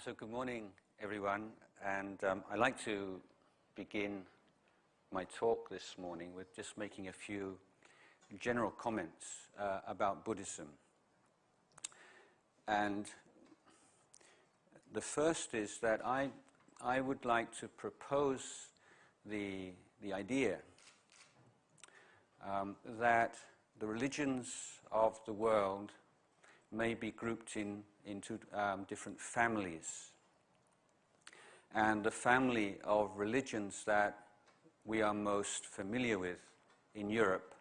So good morning, everyone, and I'd like to begin my talk this morning with just making a few general comments about Buddhism. And the first is that I would like to propose the idea that the religions of the world may be grouped into different families. And the family of religions that we are most familiar with in Europe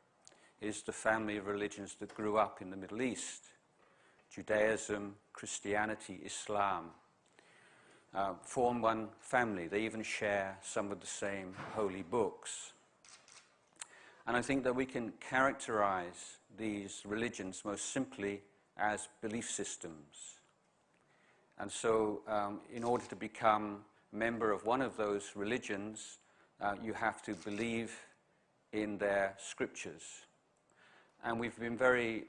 is the family of religions that grew up in the Middle East. Judaism, Christianity, Islam form one family. They even share some of the same holy books. And I think that we can characterize these religions most simply as belief systems. And so in order to become a member of one of those religions, you have to believe in their scriptures. And we've been very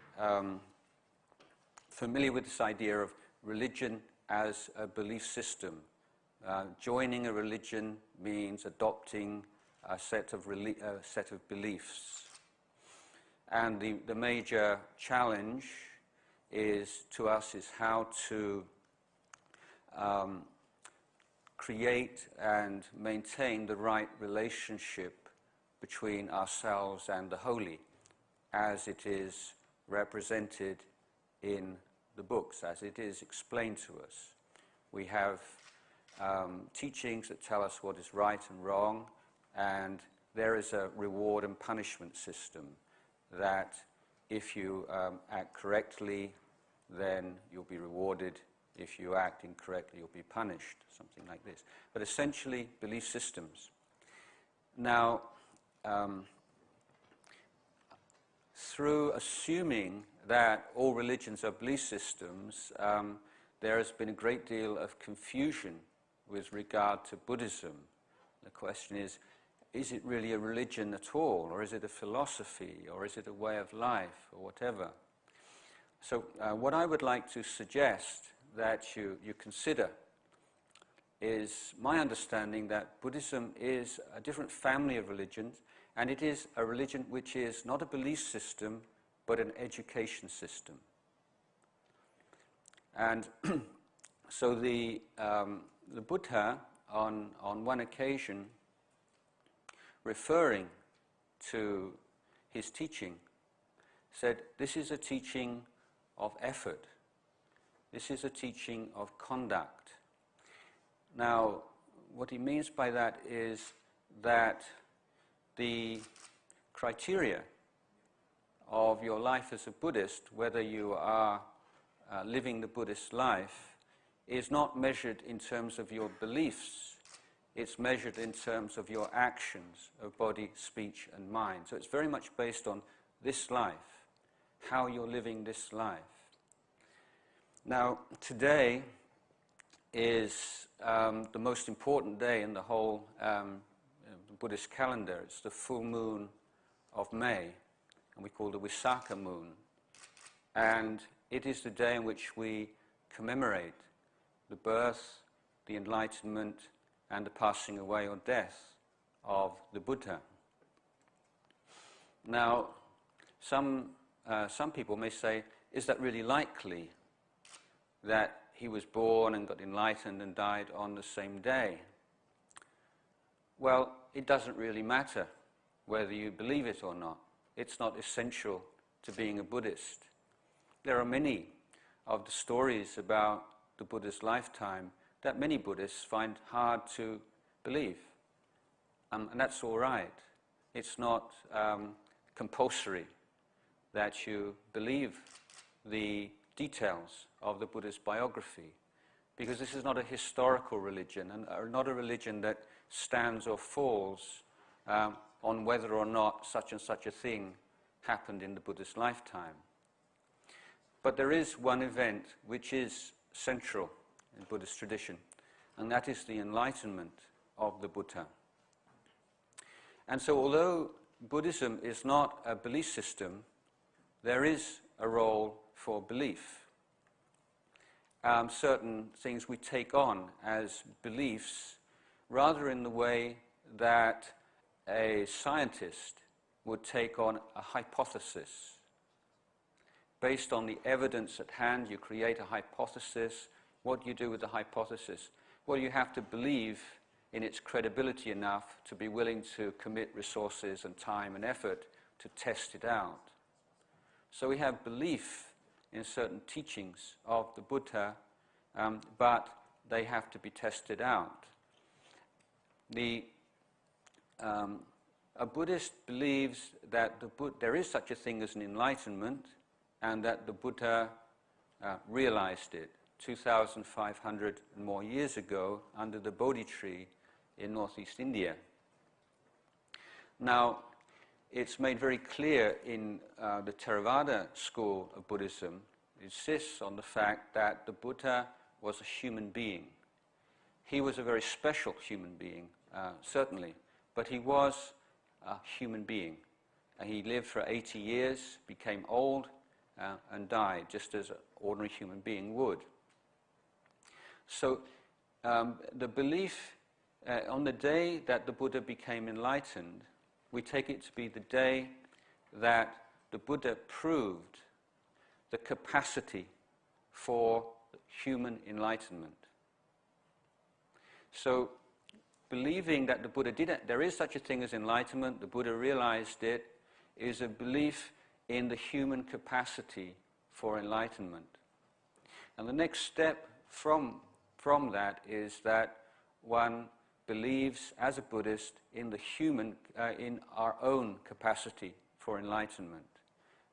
familiar with this idea of religion as a belief system. Joining a religion means adopting a set of beliefs. And the major challenge to us is how to create and maintain the right relationship between ourselves and the holy as it is represented in the books, as it is explained to us. We have teachings that tell us what is right and wrong, and there is a reward and punishment system that if you act correctly, then you'll be rewarded. If you act incorrectly, you'll be punished, something like this. But essentially, belief systems. Now, through assuming that all religions are belief systems, there has been a great deal of confusion with regard to Buddhism. The question is it really a religion at all, or is it a philosophy, or is it a way of life, or whatever? So what I would like to suggest that you consider is my understanding that Buddhism is a different family of religions, and it is a religion which is not a belief system, but an education system. And so the Buddha, on one occasion, referring to his teaching, said, "This is a teaching of effort. This is a teaching of conduct." Now, what he means by that is that the criteria of your life as a Buddhist, whether you are living the Buddhist life, is not measured in terms of your beliefs. It's measured in terms of your actions of body, speech, and mind. So it's very much based on this life, how you're living this life. Now, today is the most important day in the whole Buddhist calendar. It's the full moon of May, and we call it the Visakha moon. And it is the day in which we commemorate the birth, the enlightenment, and the passing away or death of the Buddha. Now, some people may say, is that really likely that he was born and got enlightened and died on the same day? Well, it doesn't really matter whether you believe it or not. It's not essential to being a Buddhist. There are many of the stories about the Buddha's lifetime that many Buddhists find hard to believe. And that's all right. It's not compulsory that you believe the details of the Buddha's biography, because this is not a historical religion, and not a religion that stands or falls on whether or not such and such a thing happened in the Buddha's lifetime. But there is one event which is central in Buddhist tradition, and that is the enlightenment of the Buddha. And so although Buddhism is not a belief system, there is a role for belief. certain things we take on as beliefs, rather in the way that a scientist would take on a hypothesis. Based on the evidence at hand, you create a hypothesis. What do you do with the hypothesis? Well, you have to believe in its credibility enough to be willing to commit resources and time and effort to test it out. So we have belief in certain teachings of the Buddha, but they have to be tested out. A Buddhist believes that there is such a thing as an enlightenment, and that the Buddha realized it 2,500 and more years ago under the Bodhi tree in Northeast India. Now, it's made very clear in the Theravada school of Buddhism, it insists on the fact that the Buddha was a human being. He was a very special human being, certainly, but he was a human being. He lived for 80 years, became old, and died, just as an ordinary human being would. So the belief on the day that the Buddha became enlightened, we take it to be the day that the Buddha proved the capacity for human enlightenment. So believing that the Buddha there is such a thing as enlightenment, the Buddha realized it, is a belief in the human capacity for enlightenment. And the next step from that is that one believes, as a Buddhist, in the human, in our own capacity for enlightenment.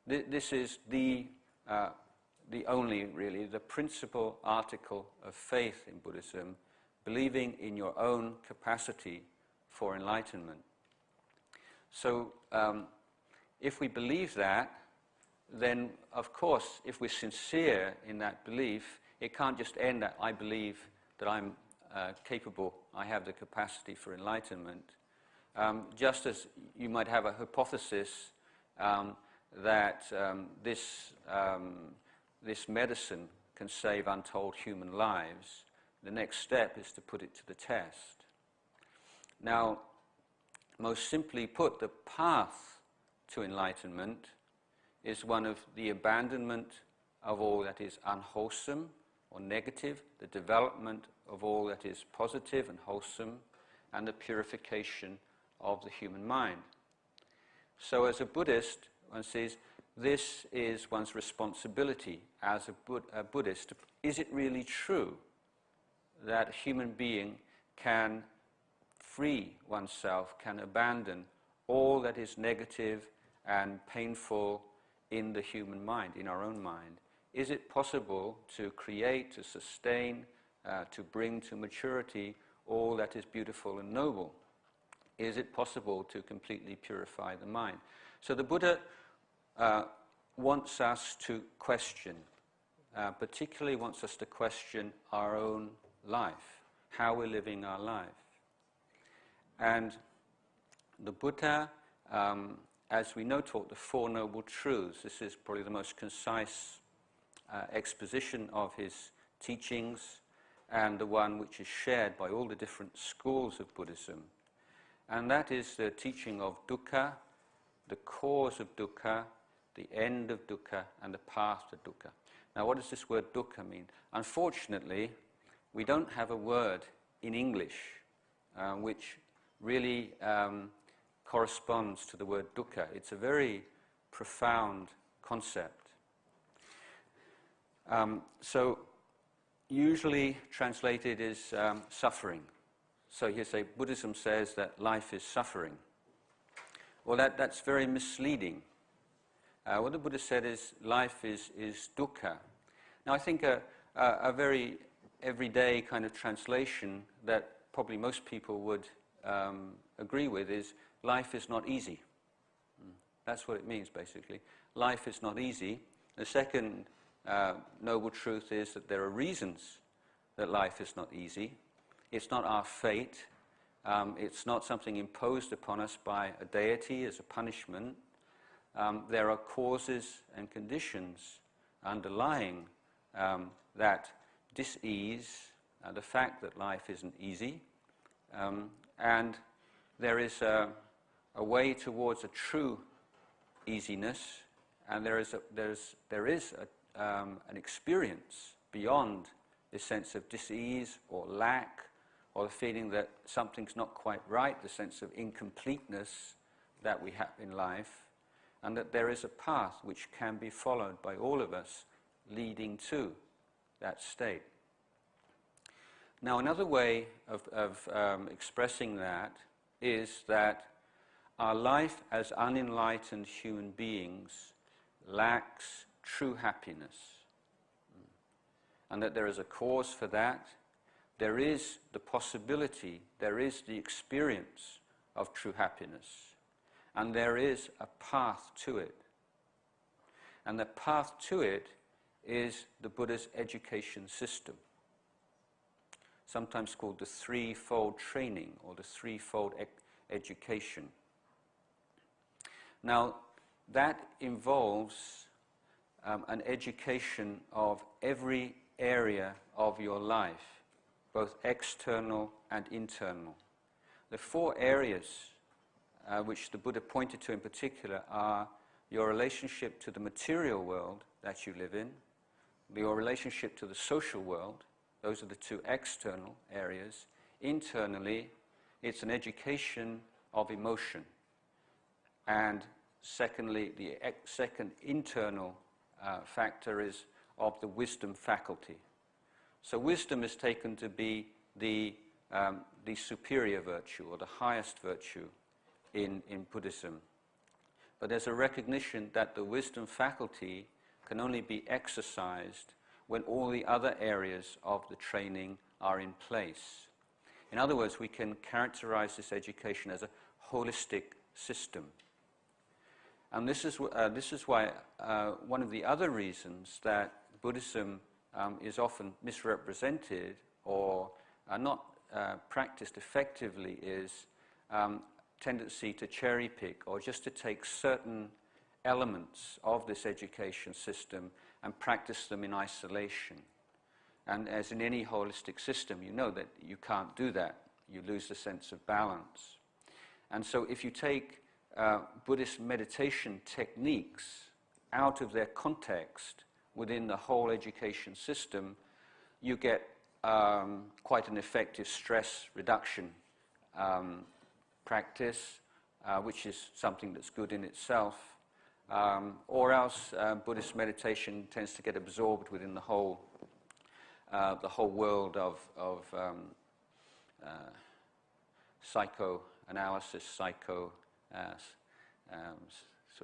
This is the only, really, the principal article of faith in Buddhism, believing in your own capacity for enlightenment. So, if we believe that, then, of course, if we're sincere in that belief, it can't just end at, I believe that I'm capable, I have the capacity for enlightenment. Just as you might have a hypothesis that this medicine can save untold human lives, the next step is to put it to the test. Now, most simply put, the path to enlightenment is one of the abandonment of all that is unwholesome or negative, the development of all that is positive and wholesome, and the purification of the human mind. So as a Buddhist, one says, this is one's responsibility as a Buddhist. Is it really true that a human being can free oneself, can abandon all that is negative and painful in the human mind, in our own mind? Is it possible to create, to sustain, to bring to maturity all that is beautiful and noble? Is it possible to completely purify the mind? So the Buddha wants us to question, particularly wants us to question our own life, how we're living our life. And the Buddha, as we know, taught the Four Noble Truths. This is probably the most concise exposition of his teachings, and the one which is shared by all the different schools of Buddhism. And that is the teaching of dukkha, the cause of dukkha, the end of dukkha, and the path to dukkha. Now, what does this word dukkha mean? Unfortunately, we don't have a word in English which really corresponds to the word dukkha. It's a very profound concept. So, usually translated as suffering. So you say Buddhism says that life is suffering. Well, that's very misleading. What the Buddha said is life is dukkha. Now, I think a very everyday kind of translation that probably most people would agree with is life is not easy. That's what it means, basically. Life is not easy. The second noble truth is that there are reasons that life is not easy. It's not our fate. It's not something imposed upon us by a deity as a punishment. There are causes and conditions underlying that dis-ease, the fact that life isn't easy, and there is a way towards a true easiness, and there is an experience beyond this sense of dis-ease or lack, or the feeling that something's not quite right, the sense of incompleteness that we have in life, and that there is a path which can be followed by all of us leading to that state. Now, another way of expressing that is that our life as unenlightened human beings lacks true happiness, and that there is a cause for that. There is the possibility, there is the experience of true happiness, and there is a path to it. And the path to it is the Buddha's education system, sometimes called the threefold training or the threefold education. Now, that involves an education of every area of your life, both external and internal. The four areas which the Buddha pointed to in particular are your relationship to the material world that you live in, your relationship to the social world. Those are the two external areas. Internally, it's an education of emotion. And secondly, the second internal factor is of the wisdom faculty. So wisdom is taken to be the superior virtue or the highest virtue in Buddhism. But there's a recognition that the wisdom faculty can only be exercised when all the other areas of the training are in place. In other words, we can characterize this education as a holistic system. And this is why one of the other reasons that Buddhism is often misrepresented or not practiced effectively is tendency to cherry pick or just to take certain elements of this education system and practice them in isolation. And as in any holistic system, you know that you can't do that. You lose the sense of balance. And so if you take Buddhist meditation techniques out of their context within the whole education system, you get quite an effective stress reduction practice, which is something that's good in itself, or else Buddhist meditation tends to get absorbed within the whole world of psychoanalysis, sort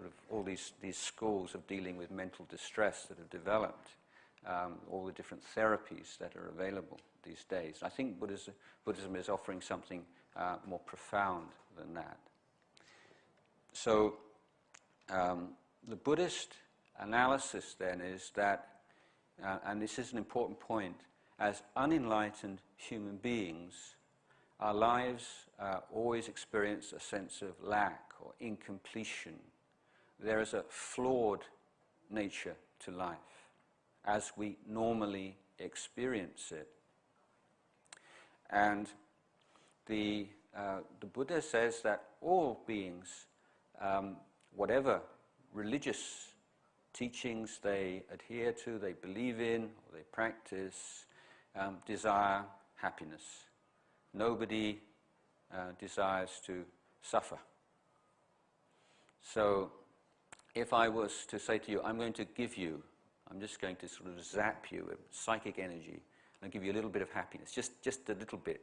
of all these schools of dealing with mental distress that have developed, all the different therapies that are available these days. I think Buddhism is offering something more profound than that. So the Buddhist analysis then is that, and this is an important point, as unenlightened human beings, our lives always experience a sense of lack or incompletion. There is a flawed nature to life as we normally experience it. And the Buddha says that all beings, whatever religious teachings they adhere to, they believe in, or they practice, desire happiness. Nobody desires to suffer. So if I was to say to you, I'm just going to sort of zap you with psychic energy and give you a little bit of happiness, just a little bit,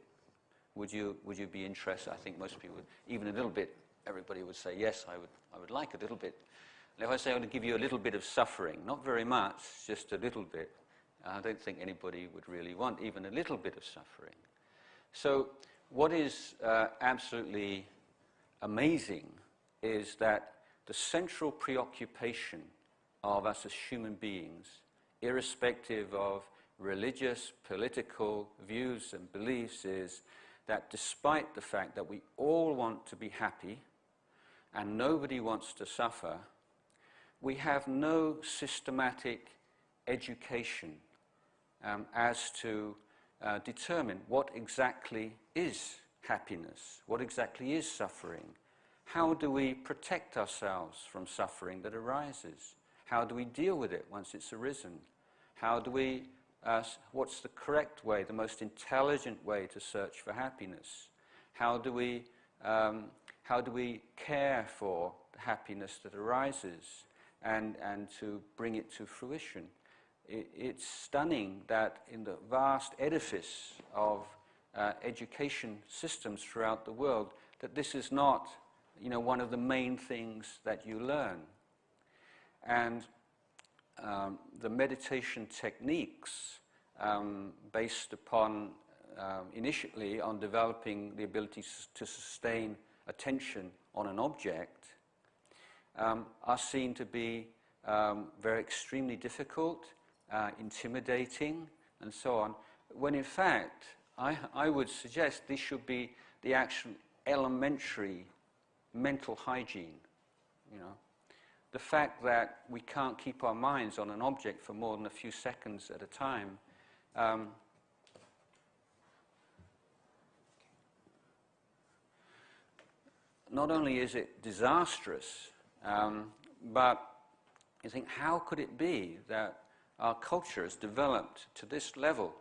would you be interested? I think most people would. Even a little bit, everybody would say, yes, I would like a little bit. And if I say I want to give you a little bit of suffering, not very much, just a little bit, I don't think anybody would really want even a little bit of suffering. So what is absolutely amazing is that the central preoccupation of us as human beings, irrespective of religious, political views and beliefs, is that despite the fact that we all want to be happy and nobody wants to suffer, we have no systematic education as to determine what exactly is happiness, what exactly is suffering. How do we protect ourselves from suffering that arises? How do we deal with it once it's arisen? How do we, what's the correct way, the most intelligent way to search for happiness? How do we care for the happiness that arises and to bring it to fruition? It's stunning that in the vast edifice of education systems throughout the world, that this is not, one of the main things that you learn. And the meditation techniques, based upon, initially on developing the ability to sustain attention on an object, are seen to be very extremely difficult, intimidating, and so on, when in fact, I would suggest this should be the actual elementary mental hygiene. The fact that we can't keep our minds on an object for more than a few seconds at a time, not only is it disastrous, but you think, how could it be that our culture has developed to this level,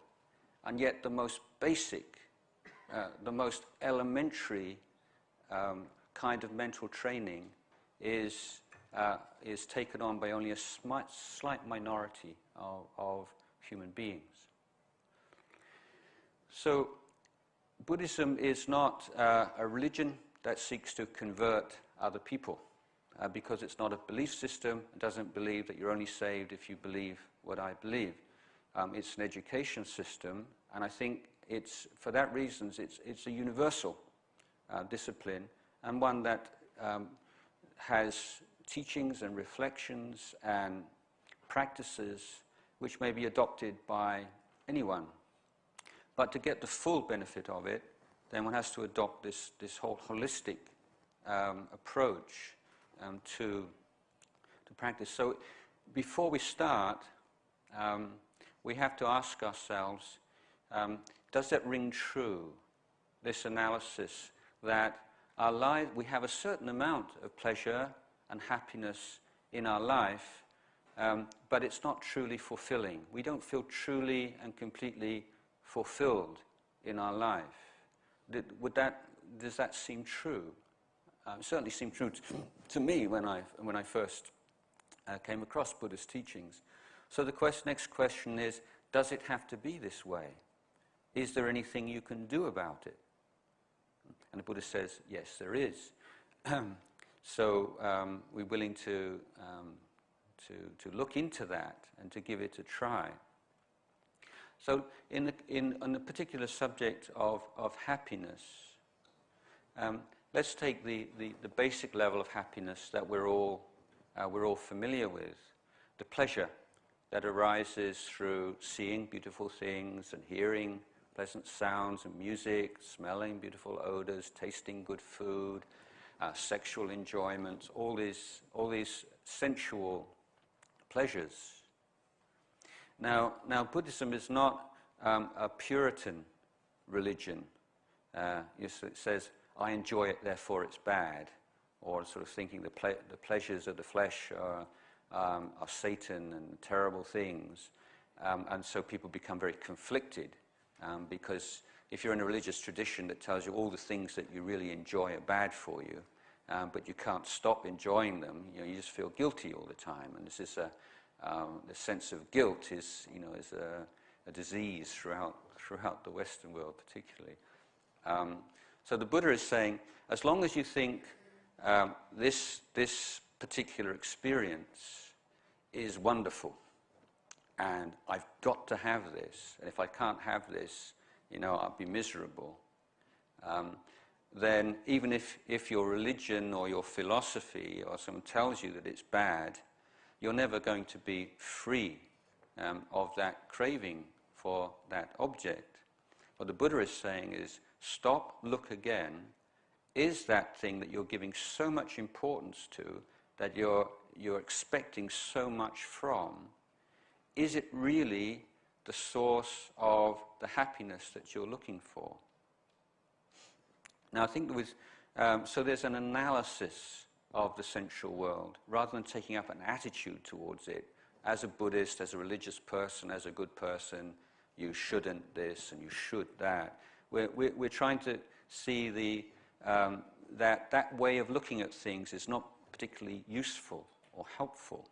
and yet the most basic, the most elementary kind of mental training is taken on by only a slight minority of human beings. So Buddhism is not a religion that seeks to convert other people, because it's not a belief system. It doesn't believe that you're only saved if you believe what I believe. It's an education system, and I think for that reason, it's a universal discipline, and one that has teachings and reflections and practices which may be adopted by anyone. But to get the full benefit of it, then one has to adopt this whole holistic approach to practice. So before we start, we have to ask ourselves, does that ring true, this analysis, that our life, we have a certain amount of pleasure and happiness in our life, but it's not truly fulfilling. We don't feel truly and completely fulfilled in our life. Does that seem true? It certainly seemed true to me when I first came across Buddha's teachings. So the next question is, does it have to be this way? Is there anything you can do about it? And the Buddha says, yes, there is. So we're willing to look into that and to give it a try. So on the particular subject of happiness, let's take the basic level of happiness that we're all familiar with, the pleasure that arises through seeing beautiful things and hearing pleasant sounds and music, smelling beautiful odors, tasting good food, sexual enjoyment, all these sensual pleasures. Now Buddhism is not a Puritan religion. It says, I enjoy it, therefore it's bad, or sort of thinking the pleasures of the flesh are Satan and terrible things, and so people become very conflicted, because if you're in a religious tradition that tells you all the things that you really enjoy are bad for you, but you can't stop enjoying them, you just feel guilty all the time, and this is the sense of guilt is a disease throughout the Western world particularly. So the Buddha is saying, as long as you think this particular experience is wonderful, and I've got to have this, and if I can't have this, I'll be miserable, then even if your religion or your philosophy or someone tells you that it's bad, you're never going to be free of that craving for that object. What the Buddha is saying is, stop, look again. Is that thing that you're giving so much importance to, that you're expecting so much from, is it really the source of the happiness that you're looking for. Now I think so there's an analysis of the sensual world, rather than taking up an attitude towards it. As a Buddhist, as a religious person, as a good person, you shouldn't this and you should that. We're trying to see that way of looking at things is not particularly useful or helpful.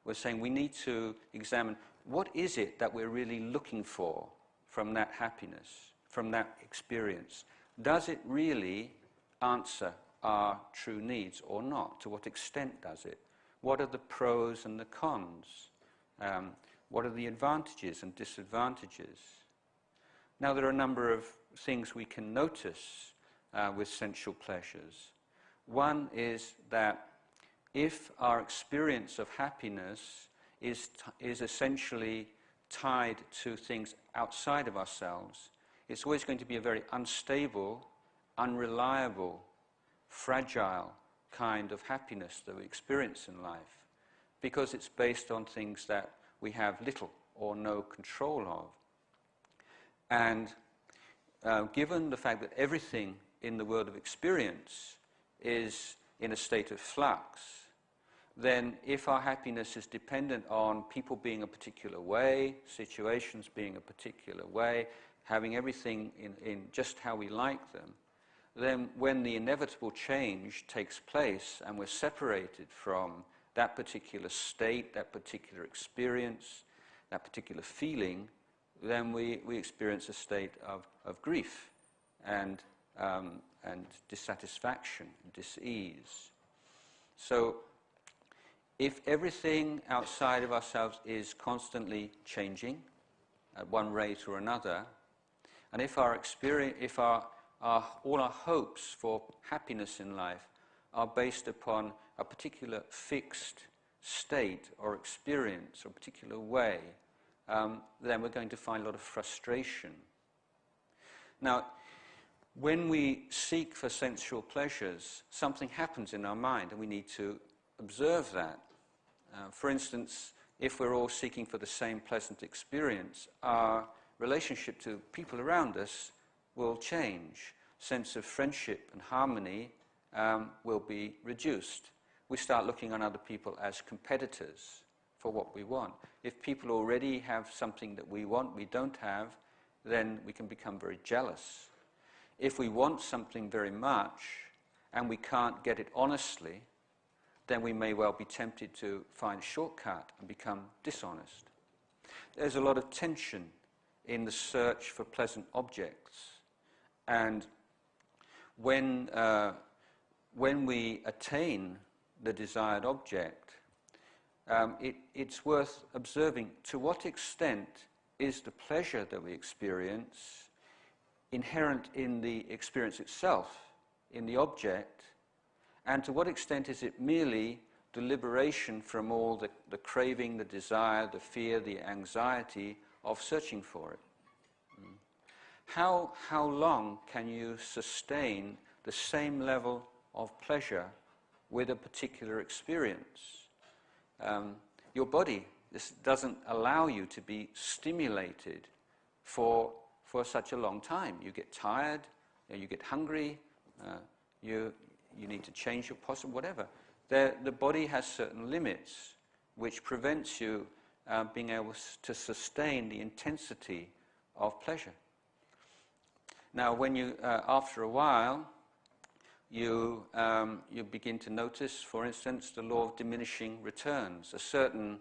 We're saying we need to examine what is it that we're really looking for from that happiness, from that experience. Does it really answer our true needs or not? To what extent does it? What are the pros and the cons? What are the advantages and disadvantages? Now there are a number of things we can notice with sensual pleasures. One is that if our experience of happiness is essentially tied to things outside of ourselves, it's always going to be a very unstable, unreliable, fragile kind of happiness that we experience in life, because it's based on things that we have little or no control of. And given the fact that everything in the world of experience is in a state of flux, then if our happiness is dependent on people being a particular way, situations being a particular way, having everything in just how we like them, then when the inevitable change takes place and we're separated from that particular state, that particular experience, that particular feeling, then we experience a state of grief and dissatisfaction, dis-ease. So if everything outside of ourselves is constantly changing at one rate or another, and if our experience, if all our hopes for happiness in life are based upon a particular fixed state or experience or a particular way, then we're going to find a lot of frustration. Now, when we seek for sensual pleasures, something happens in our mind and we need to observe that. For instance, if we're all seeking for the same pleasant experience, our relationship to people around us will change. Sense of friendship and harmony will be reduced. We start looking on other people as competitors for what we want. If people already have something that we want, we don't have, then we can become very jealous. If we want something very much and we can't get it honestly, then we may well be tempted to find a shortcut and become dishonest. There's a lot of tension in the search for pleasant objects, and when we attain the desired object, it's worth observing to what extent is the pleasure that we experience inherent in the experience itself, in the object, and to what extent is it merely the liberation from all the craving, the desire, the fear, the anxiety of searching for it. How long can you sustain the same level of pleasure with a particular experience? Your body, this doesn't allow you to be stimulated for such a long time. You get tired, you get hungry, you need to change your posture, whatever. The body has certain limits which prevents you being able to sustain the intensity of pleasure. Now, when you, after a while, you begin to notice, for instance, the law of diminishing returns. A certain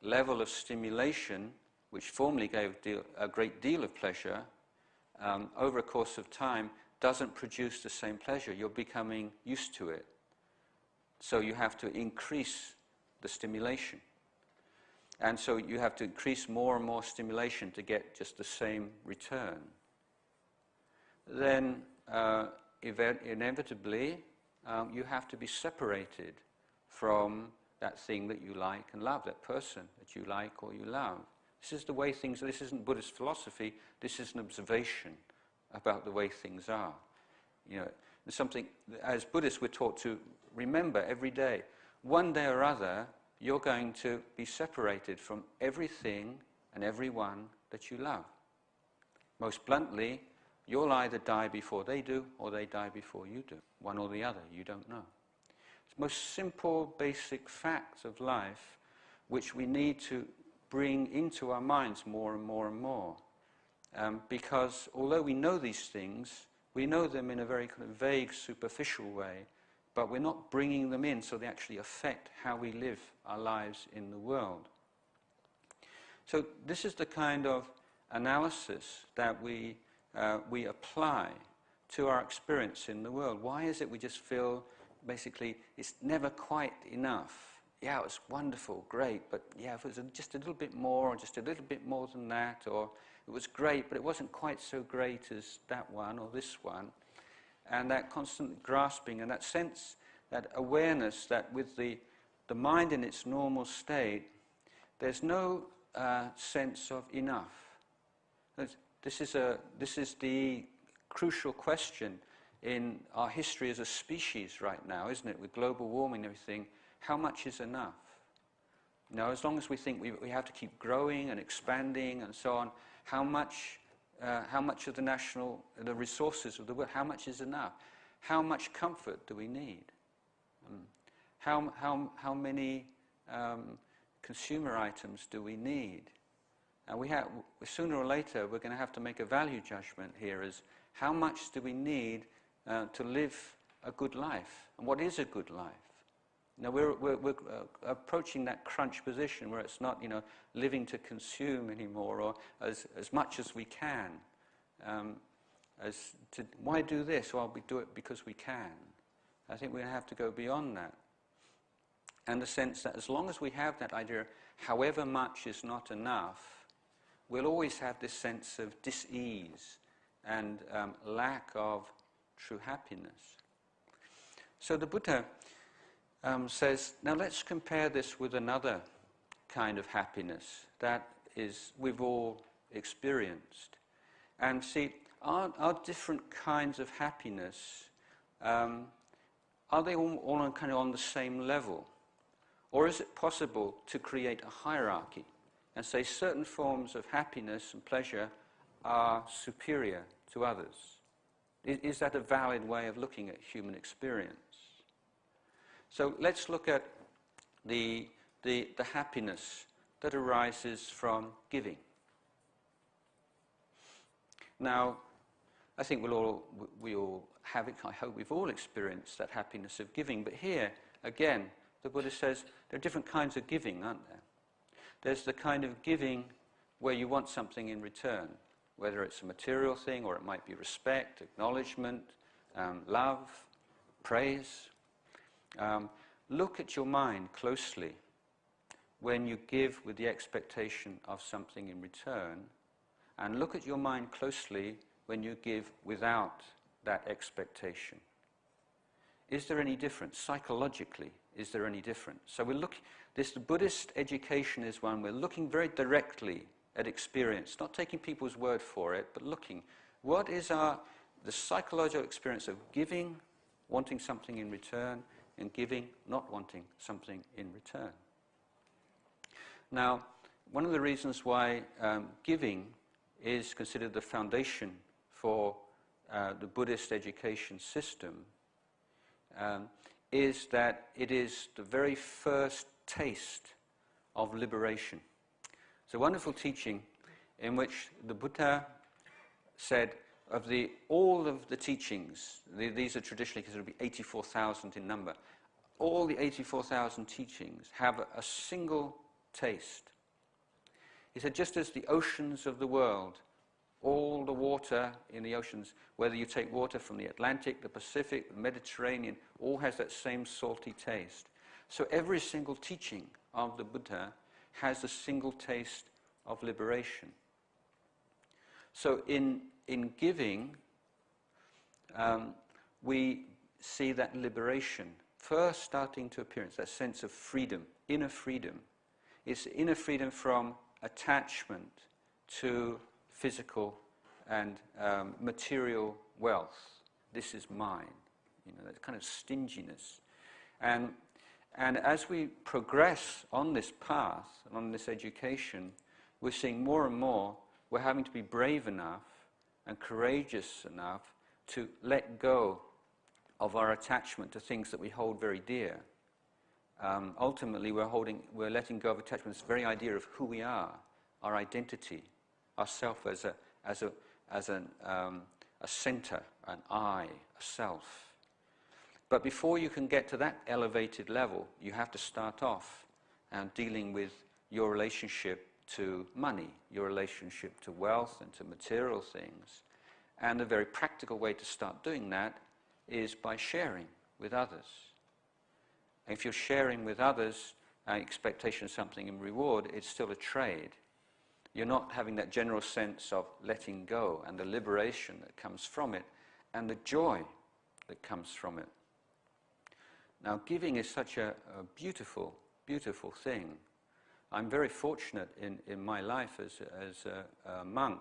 level of stimulation, which formerly gave a great deal of pleasure, over a course of time, doesn't produce the same pleasure. You're becoming used to it. So you have to increase the stimulation. And so you have to increase more and more stimulation to get just the same return. Then inevitably you have to be separated from that thing that you like and love, that person that you like or you love. This is the way things are. This isn't Buddhist philosophy, this is an observation about the way things are. You know, there's something, as Buddhists we're taught to remember every day. One day or other, you're going to be separated from everything and everyone that you love. Most bluntly, you'll either die before they do or they die before you do. One or the other, you don't know. It's the most simple, basic facts of life which we need to bring into our minds more and more and more. Because although we know these things, we know them in a very kind of vague, superficial way, but we're not bringing them in so they actually affect how we live our lives in the world. So this is the kind of analysis that we apply to our experience in the world. Why is it we just feel basically it's never quite enough? Yeah, it was wonderful, great, but yeah, if it was just a little bit more, or just a little bit more than that, or it was great, but it wasn't quite so great as that one or this one. And that constant grasping and that sense, that awareness that with the mind in its normal state, there's no sense of enough. This is the crucial question in our history as a species right now, isn't it? With global warming and everything, how much is enough? You know, as long as we think we have to keep growing and expanding and so on, how much of the resources of the world, how much is enough? How much comfort do we need? How many consumer items do we need? And sooner or later, we're going to have to make a value judgment here as how much do we need to live a good life? And what is a good life? Now, we're approaching that crunch position where it's not, living to consume anymore, or as much as we can. Why do this? Well, we do it because we can. I think we're going to have to go beyond that. And the sense that as long as we have that idea, however much is not enough, we'll always have this sense of dis-ease and lack of true happiness. So the Buddha says, now let's compare this with another kind of happiness that we've all experienced. And see, are different kinds of happiness, are they all kind of on the same level? Or is it possible to create a hierarchy and say certain forms of happiness and pleasure are superior to others? Is that a valid way of looking at human experience? So let's look at the happiness that arises from giving. Now, I think we all have it. I hope we've all experienced that happiness of giving. But here, again, the Buddha says there are different kinds of giving, aren't there? There's the kind of giving where you want something in return, whether it's a material thing or it might be respect, acknowledgement, love, praise. Look at your mind closely when you give with the expectation of something in return, and look at your mind closely when you give without that expectation. Is there any difference? Psychologically, is there any difference? So the Buddhist education is one, we're looking very directly at experience, not taking people's word for it, but looking, what is the psychological experience of giving, wanting something in return, and giving, not wanting something in return? Now, one of the reasons why giving is considered the foundation for the Buddhist education system is that it is the very first taste of liberation. It's a wonderful teaching in which the Buddha said of all of the teachings, these are traditionally considered to be 84,000 in number, all the 84,000 teachings have a single taste. He said, just as the oceans of the world, all the water in the oceans, whether you take water from the Atlantic, the Pacific, the Mediterranean, all has that same salty taste. So every single teaching of the Buddha has a single taste of liberation. So in giving, we see that liberation first starting to appear, that sense of freedom, inner freedom. It's inner freedom from attachment to physical and material wealth. This is mine, that kind of stinginess. And as we progress on this path, on this education, we're seeing more and more we're having to be brave enough and courageous enough to let go of our attachment to things that we hold very dear. Ultimately, we're letting go of attachment to this very idea of who we are, our identity, ourself as a center, an I, a self. But before you can get to that elevated level, you have to start off dealing with your relationship to money, your relationship to wealth and to material things. And a very practical way to start doing that is by sharing with others. If you're sharing with others, expectation of something in reward, it's still a trade. You're not having that general sense of letting go and the liberation that comes from it and the joy that comes from it. Now, giving is such a beautiful, beautiful thing. I'm very fortunate in my life as a monk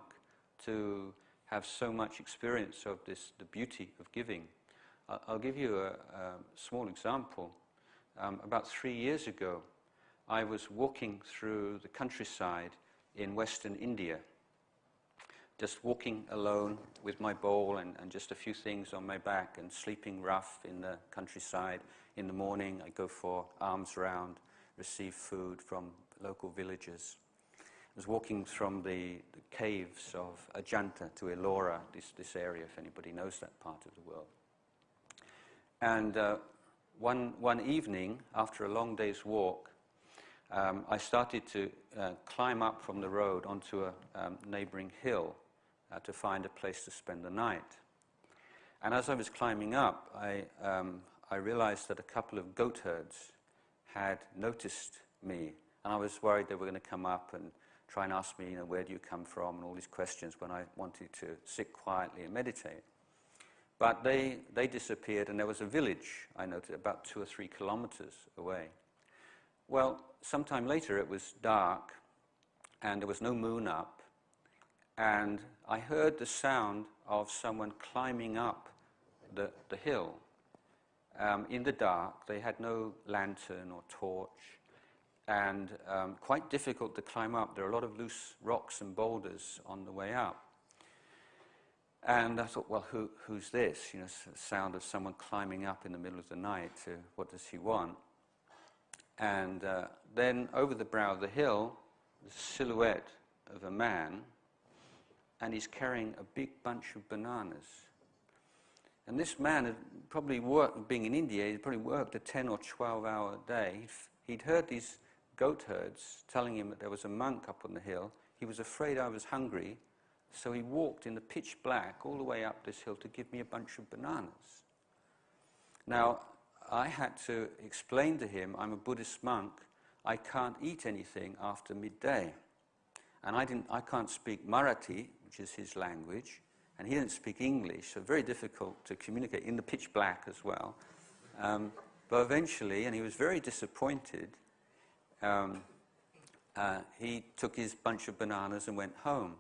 to have so much experience of the beauty of giving. I'll give you a small example. About 3 years ago, I was walking through the countryside in Western India, just walking alone with my bowl and just a few things on my back and sleeping rough in the countryside. In the morning, I go for alms round, receive food from local villagers. I was walking from the caves of Ajanta to Ellora, this area, if anybody knows that part of the world. And one evening, after a long day's walk, I started to climb up from the road onto a neighboring hill to find a place to spend the night. And as I was climbing up, I realized that a couple of goat herds had noticed me, and I was worried they were going to come up and try and ask me, where do you come from, and all these questions when I wanted to sit quietly and meditate. But they disappeared, and there was a village, I noted, about 2 or 3 kilometers away. Well, sometime later it was dark, and there was no moon up, and I heard the sound of someone climbing up the hill. In the dark, they had no lantern or torch, and quite difficult to climb up. There are a lot of loose rocks and boulders on the way up. And I thought, well, who's this? The sound of someone climbing up in the middle of the night. What does he want? And then over the brow of the hill, there's a silhouette of a man, and he's carrying a big bunch of bananas. And this man had probably worked, being in India, he'd probably worked a 10 or 12-hour day. He'd heard these goat herds telling him that there was a monk up on the hill. He was afraid I was hungry, so he walked in the pitch black all the way up this hill to give me a bunch of bananas. Now, I had to explain to him, I'm a Buddhist monk, I can't eat anything after midday. And I can't speak Marathi, which is his language, and he didn't speak English, so very difficult to communicate in the pitch black as well. But eventually, and he was very disappointed, he took his bunch of bananas and went home.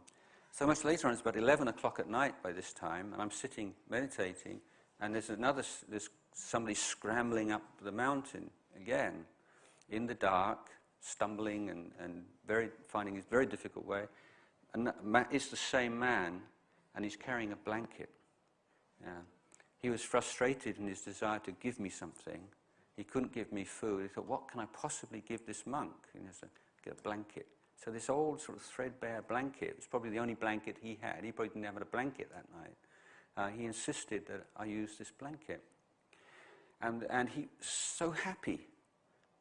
So much later on, it's about 11 o'clock at night by this time, and I'm sitting meditating, and there's somebody scrambling up the mountain again, in the dark, stumbling and finding his very difficult way. And it's the same man, and he's carrying a blanket. Yeah. He was frustrated in his desire to give me something. He couldn't give me food. He thought, what can I possibly give this monk? So get a blanket. So this old sort of threadbare blanket was probably the only blanket he had. He probably didn't have a blanket that night. He insisted that I use this blanket. And he was so happy.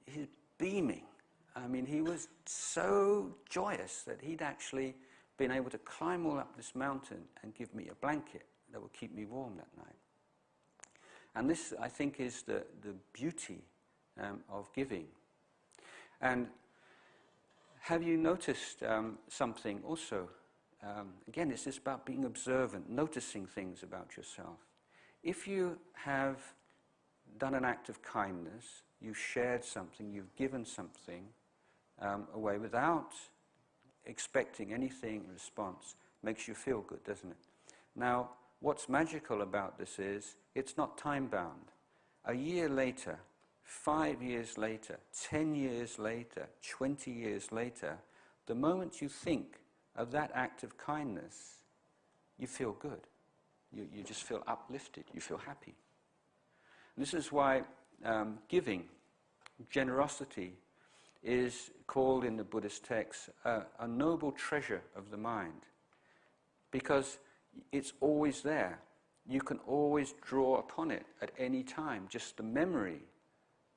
He's beaming. I mean, he was so joyous that he'd actually been able to climb all up this mountain and give me a blanket that would keep me warm that night. And this, I think, is the beauty of giving. And have you noticed something also? Again, it's just about being observant, noticing things about yourself. If you have done an act of kindness, you've shared something, you've given something away without expecting anything in response, makes you feel good, doesn't it? Now, what's magical about this is it's not time-bound. A year later, 5 years later, 10 years later, 20 years later, the moment you think of that act of kindness, you feel good. You just feel uplifted. You feel happy. And this is why giving, generosity, is called in the Buddhist texts a noble treasure of the mind, because it's always there. You can always draw upon it at any time. Just the memory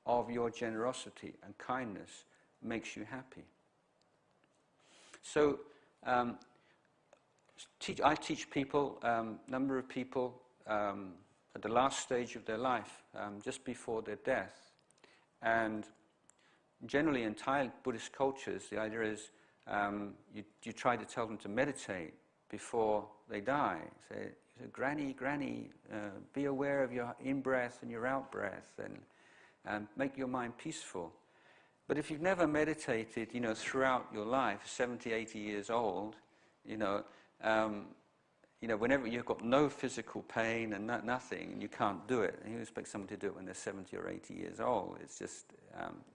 of your generosity and kindness makes you happy. So I teach people, number of people at the last stage of their life, just before their death. And generally in Thai Buddhist cultures, the idea is you try to tell them to meditate before they die. Say, Granny, be aware of your in-breath and your out-breath, and make your mind peaceful. But if you've never meditated, throughout your life, 70, 80 years old, whenever you've got no physical pain and nothing, and you can't do it, and you expect someone to do it when they're 70 or 80 years old, it's just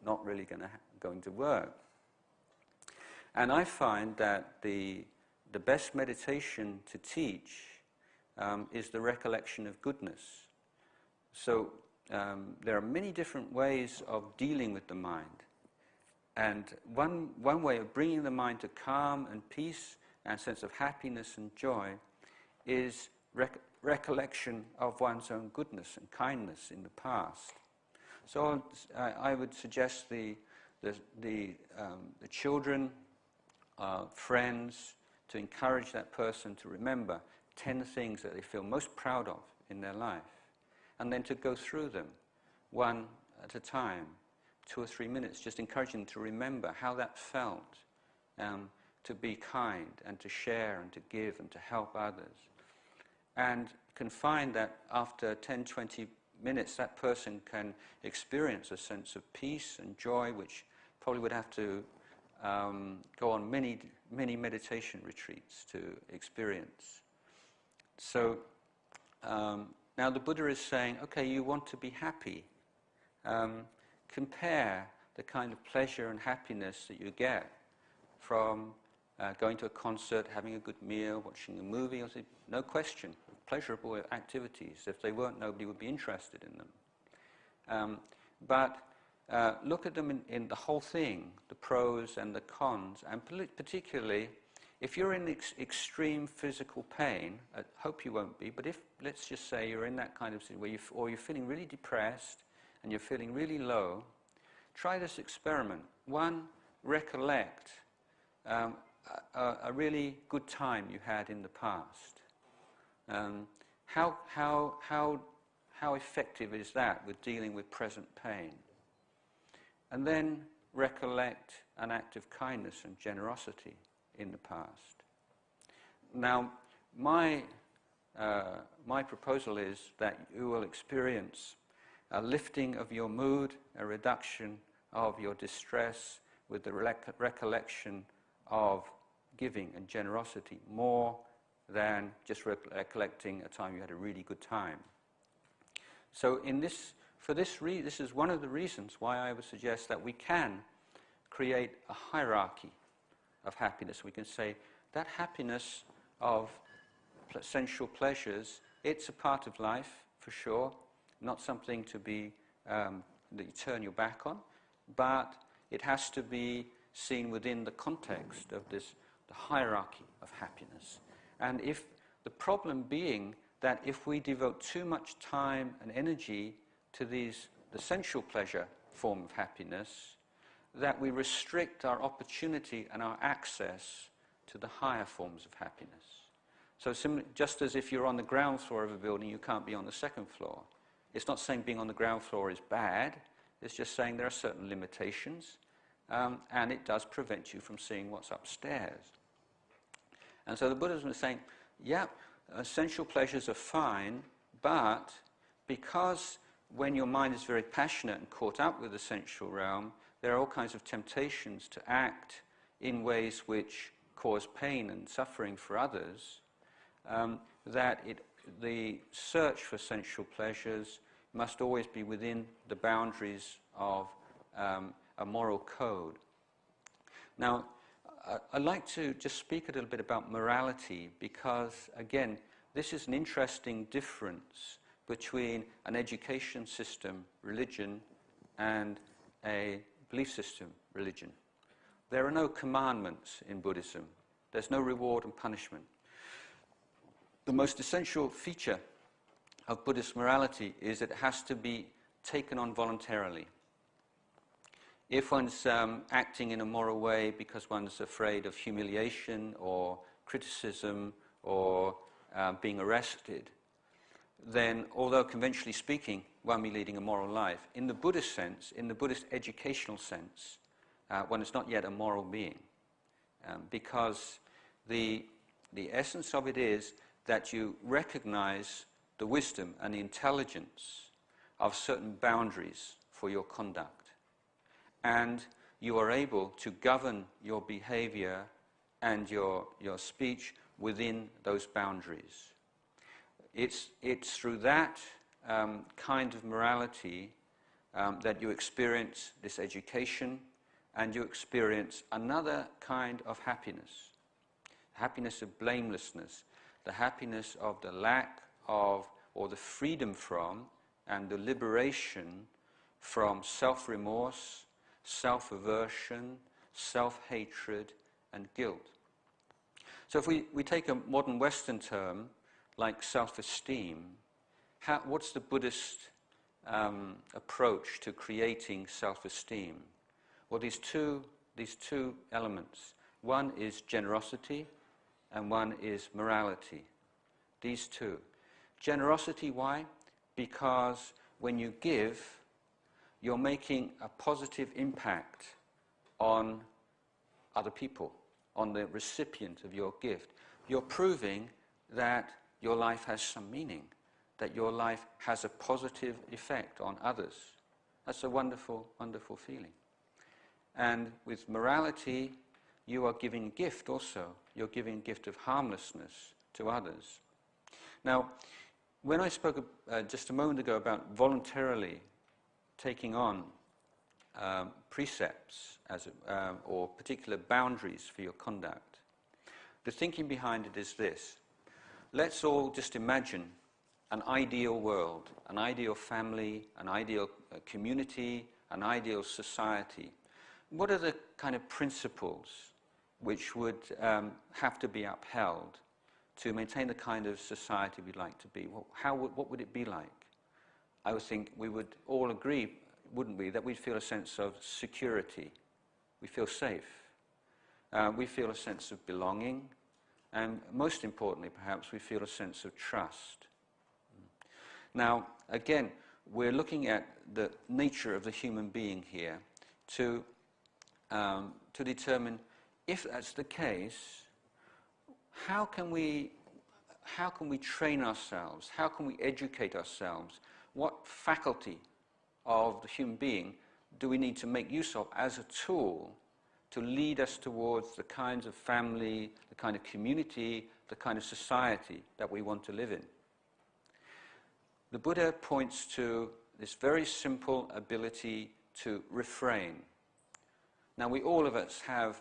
not really going to work. And I find that the best meditation to teach is the recollection of goodness. So there are many different ways of dealing with the mind. And one way of bringing the mind to calm and peace and sense of happiness and joy is recollection of one's own goodness and kindness in the past. So I would suggest the children, friends, to encourage that person to remember 10 things that they feel most proud of in their life, and then to go through them one at a time, 2 or 3 minutes, just encouraging them to remember how that felt, to be kind and to share and to give and to help others. And can find that after 10, 20 minutes, that person can experience a sense of peace and joy, which probably would have to go on many, many meditation retreats to experience. So now the Buddha is saying, okay, you want to be happy. Compare the kind of pleasure and happiness that you get from going to a concert, having a good meal, watching a movie. No question, pleasurable activities. If they weren't, nobody would be interested in them. But look at them in the whole thing, the pros and the cons, and particularly if you're in extreme physical pain. I hope you won't be, but if, let's just say, you're in that kind of situation where you're feeling really depressed and you're feeling really low, try this experiment. One, recollect a really good time you had in the past. How effective is that with dealing with present pain? And then recollect an act of kindness and generosity in the past. Now, my proposal is that you will experience a lifting of your mood, a reduction of your distress with the recollection of giving and generosity more than just recollecting a time you had a really good time. So this is one of the reasons why I would suggest that we can create a hierarchy of happiness. We can say that happiness of sensual pleasures, it's a part of life for sure, not something to be that you turn your back on, but it has to be seen within the context of the hierarchy of happiness. And if the problem being that if we devote too much time and energy to the sensual pleasure form of happiness, that we restrict our opportunity and our access to the higher forms of happiness. So just as if you're on the ground floor of a building, you can't be on the second floor. It's not saying being on the ground floor is bad, it's just saying there are certain limitations, and it does prevent you from seeing what's upstairs. And so the Buddhism is saying, yeah, sensual pleasures are fine, but because when your mind is very passionate and caught up with the sensual realm, there are all kinds of temptations to act in ways which cause pain and suffering for others, the search for sensual pleasures must always be within the boundaries of a moral code. Now, I'd like to just speak a little bit about morality because, again, this is an interesting difference between an education system, religion, and a belief system, religion. There are no commandments in Buddhism. There's no reward and punishment. The most essential feature of Buddhist morality is that it has to be taken on voluntarily. If one's acting in a moral way because one's afraid of humiliation or criticism or being arrested, then, although conventionally speaking, one will be leading a moral life, in the Buddhist sense, in the Buddhist educational sense, one is not yet a moral being. Because the essence of it is that you recognize the wisdom and the intelligence of certain boundaries for your conduct. And you are able to govern your behavior and your speech within those boundaries. It's through that kind of morality that you experience this education and you experience another kind of happiness. Happiness of blamelessness, the happiness of the lack of, or the freedom from, and the liberation from self-remorse, self-aversion, self-hatred, and guilt. So if we take a modern Western term, like self-esteem, what's the Buddhist approach to creating self-esteem? Well, these two elements. One is generosity, and one is morality. These two. Generosity, why? Because when you give, you're making a positive impact on other people, on the recipient of your gift. You're proving that your life has some meaning, that your life has a positive effect on others. That's a wonderful, wonderful feeling. And with morality, you are giving a gift also. You're giving a gift of harmlessness to others. Now, when I spoke just a moment ago about voluntarily taking on precepts or particular boundaries for your conduct, the thinking behind it is this. Let's all just imagine an ideal world, an ideal family, an ideal community, an ideal society. What are the kind of principles which would have to be upheld to maintain the kind of society we'd like to be? What would it be like? I would think we would all agree, wouldn't we, that we'd feel a sense of security. We feel safe. We feel a sense of belonging. And most importantly, perhaps, we feel a sense of trust. Now, again, we're looking at the nature of the human being here to determine if that's the case, how can we train ourselves? How can we educate ourselves? What faculty of the human being do we need to make use of as a tool to lead us towards the kinds of family, the kind of community, the kind of society that we want to live in? The Buddha points to this very simple ability to refrain. Now, all of us have,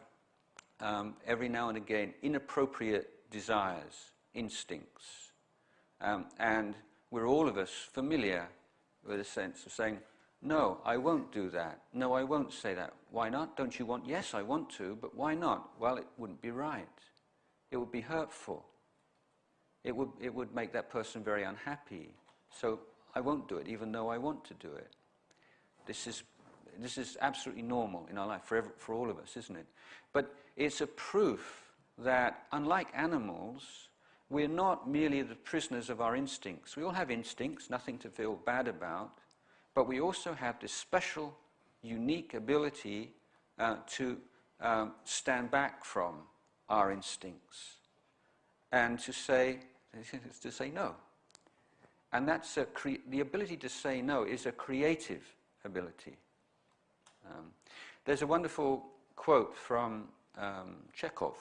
every now and again, inappropriate desires, instincts. And we're all of us familiar with a sense of saying, no, I won't do that. No, I won't say that. Why not? Don't you want? Yes, I want to, but why not? Well, it wouldn't be right. It would be hurtful. It would make that person very unhappy. So I won't do it, even though I want to do it. This is absolutely normal in our life, for all of us, isn't it? But it's a proof that, unlike animals, we're not merely the prisoners of our instincts. We all have instincts, nothing to feel bad about, but we also have this special, unique ability to stand back from our instincts and to say no. And that's the ability to say no is a creative ability. There's a wonderful quote from Chekhov,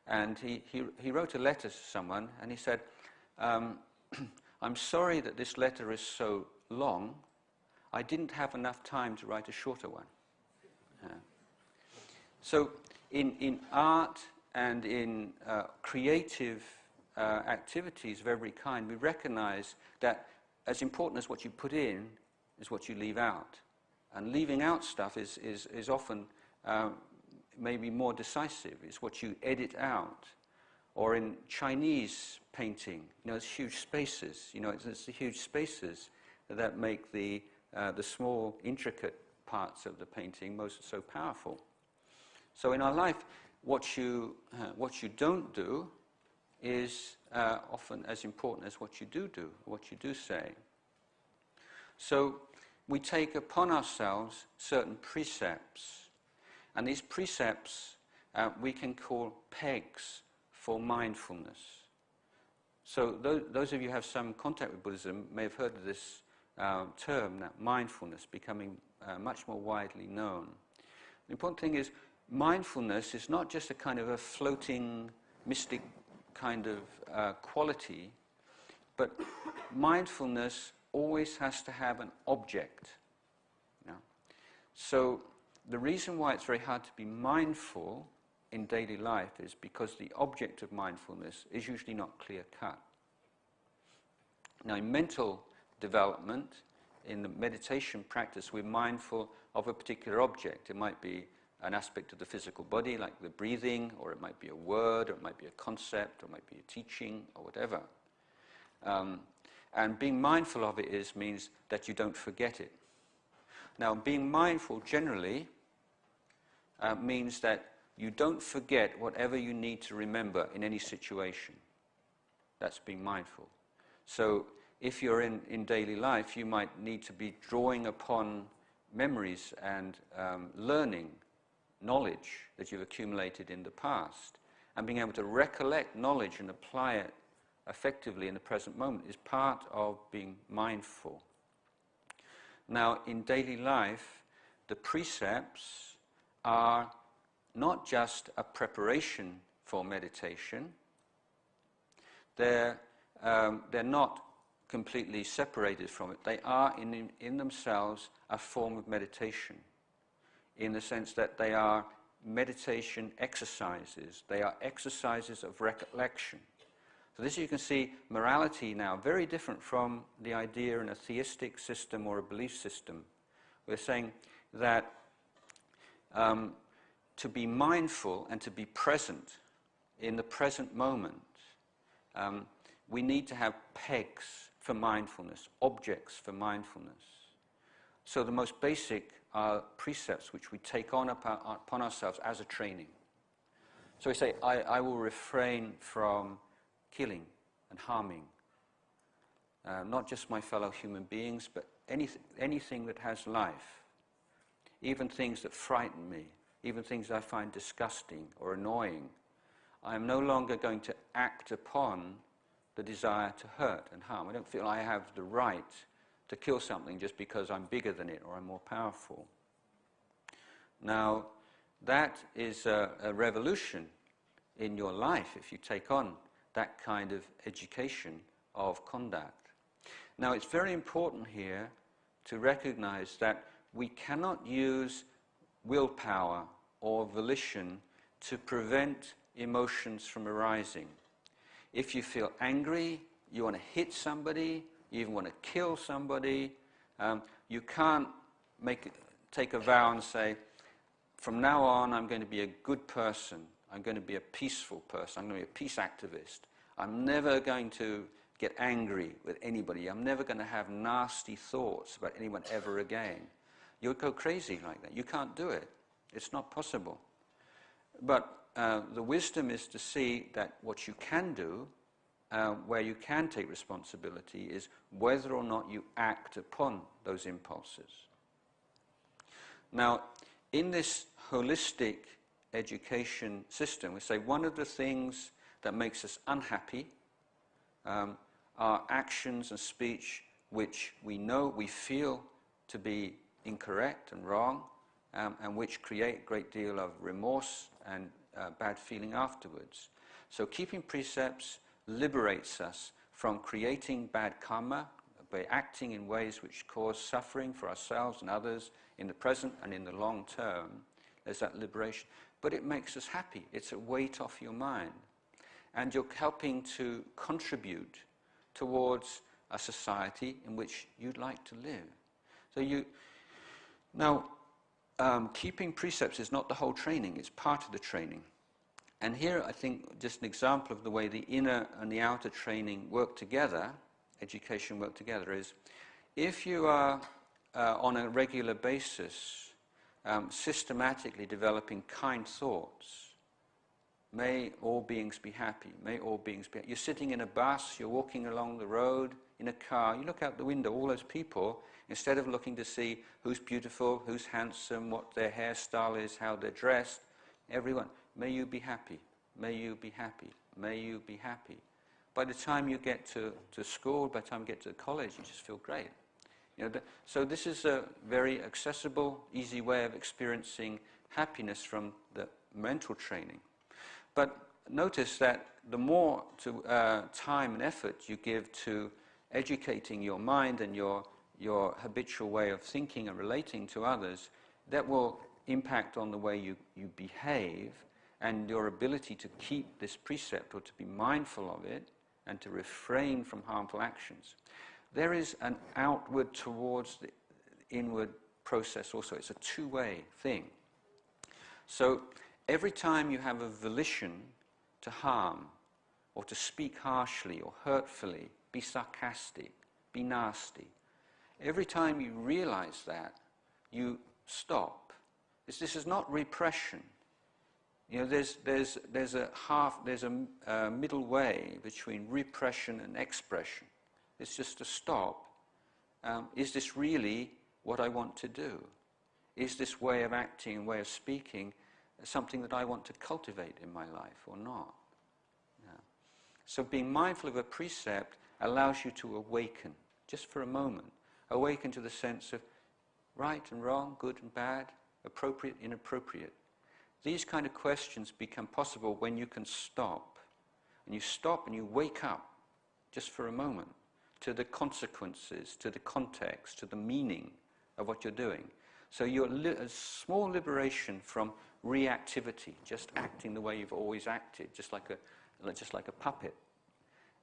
and he wrote a letter to someone, and he said, I'm sorry that this letter is so long. I didn't have enough time to write a shorter one. So in art and in creative activities of every kind, we recognize that as important as what you put in is what you leave out. And leaving out stuff is often maybe more decisive. It's what you edit out. Or in Chinese painting, it's huge spaces. It's the huge spaces that make the small, intricate parts of the painting most so powerful. So in our life, what you don't do is often as important as what you do, what you do say. So we take upon ourselves certain precepts, and these precepts we can call pegs for mindfulness. So those of you who have some contact with Buddhism may have heard of this term, that mindfulness, becoming much more widely known. The important thing is, mindfulness is not just a kind of a floating, mystic kind of quality, but mindfulness always has to have an object. So the reason why it's very hard to be mindful in daily life is because the object of mindfulness is usually not clear-cut. Now, in mental development, in the meditation practice, we're mindful of a particular object. It might be an aspect of the physical body, like the breathing, or it might be a word, or it might be a concept, or it might be a teaching, or whatever. And being mindful of it means that you don't forget it. Now, being mindful generally means that you don't forget whatever you need to remember in any situation. That's being mindful. So if you're in daily life, you might need to be drawing upon memories and learning knowledge that you've accumulated in the past, and being able to recollect knowledge and apply it effectively in the present moment is part of being mindful. Now, in daily life, the precepts are not just a preparation for meditation. They're not completely separated from it. They are in themselves a form of meditation, in the sense that they are meditation exercises. They are exercises of recollection. So this, you can see morality now very different from the idea in a theistic system or a belief system. We're saying that to be mindful and to be present in the present moment, we need to have pegs for mindfulness, objects for mindfulness. So the most basic are precepts which we take on upon ourselves as a training. So we say, I will refrain from killing and harming, not just my fellow human beings, but anything that has life, even things that frighten me, even things I find disgusting or annoying. I am no longer going to act upon the desire to hurt and harm. I don't feel I have the right to kill something just because I'm bigger than it or I'm more powerful. Now, that is a revolution in your life if you take on that kind of education of conduct. Now, it's very important here to recognize that we cannot use willpower or volition to prevent emotions from arising. If you feel angry, you want to hit somebody, you even want to kill somebody, you can't take a vow and say, from now on I'm going to be a good person, I'm going to be a peaceful person, I'm going to be a peace activist, I'm never going to get angry with anybody, I'm never going to have nasty thoughts about anyone ever again. You'll go crazy like that. You can't do it. It's not possible. But the wisdom is to see that what you can do, where you can take responsibility, is whether or not you act upon those impulses. Now, in this holistic education system, we say one of the things that makes us unhappy are actions and speech which we know, we feel to be incorrect and wrong, and which create a great deal of remorse and bad feeling afterwards. So keeping precepts liberates us from creating bad karma by acting in ways which cause suffering for ourselves and others in the present and in the long term. There's that liberation. but it makes us happy. It's a weight off your mind. And you're helping to contribute towards a society in which you'd like to live. So keeping precepts is not the whole training, it's part of the training. And here I think just an example of the way the inner and the outer training work together, education work together, is if you are on a regular basis systematically developing kind thoughts, may all beings be happy, may all beings be happy. You're sitting in a bus, you're walking along the road, in a car, you look out the window, all those people, instead of looking to see who's beautiful, who's handsome, what their hairstyle is, how they're dressed, everyone, may you be happy, may you be happy, may you be happy. By the time you get to school, by the time you get to college, you just feel great. So this is a very accessible, easy way of experiencing happiness from the mental training. But notice that the more time and effort you give to educating your mind and your habitual way of thinking and relating to others, that will impact on the way you behave and your ability to keep this precept or to be mindful of it and to refrain from harmful actions. There is an outward towards the inward process also. It's a two-way thing. So every time you have a volition to harm or to speak harshly or hurtfully, be sarcastic, be nasty, every time you realize that, you stop. This is not repression. There's a middle way between repression and expression. It's just to stop. Is this really what I want to do? Is this way of acting and way of speaking something that I want to cultivate in my life or not? Yeah. So being mindful of a precept allows you to awaken, just for a moment. Awaken to the sense of right and wrong, good and bad, appropriate, inappropriate. These kind of questions become possible when you can stop. And you stop and you wake up, just for a moment, to the consequences, to the context, to the meaning of what you're doing. So you're a small liberation from reactivity, just acting the way you've always acted, just like a puppet.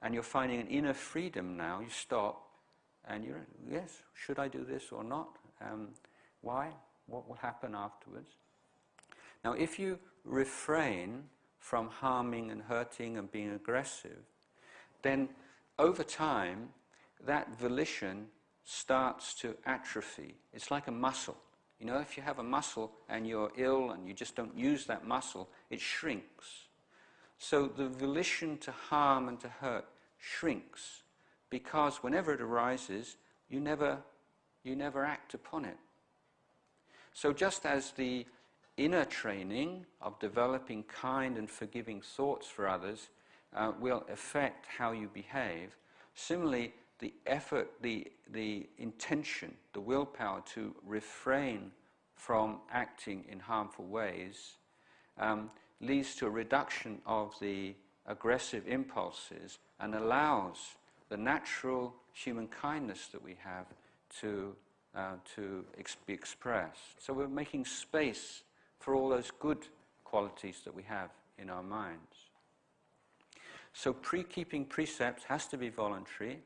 And you're finding an inner freedom now. You stop, and you're, yes, should I do this or not? Why? What will happen afterwards? Now, if you refrain from harming and hurting and being aggressive, then over time, that volition starts to atrophy. It's like a muscle. If you have a muscle and you're ill and you just don't use that muscle, it shrinks. So the volition to harm and to hurt shrinks because whenever it arises, you never act upon it. So just as the inner training of developing kind and forgiving thoughts for others will affect how you behave, similarly, the effort, the intention, the willpower to refrain from acting in harmful ways leads to a reduction of the aggressive impulses and allows the natural human kindness that we have to be expressed. So we're making space for all those good qualities that we have in our minds. So keeping precepts has to be voluntary,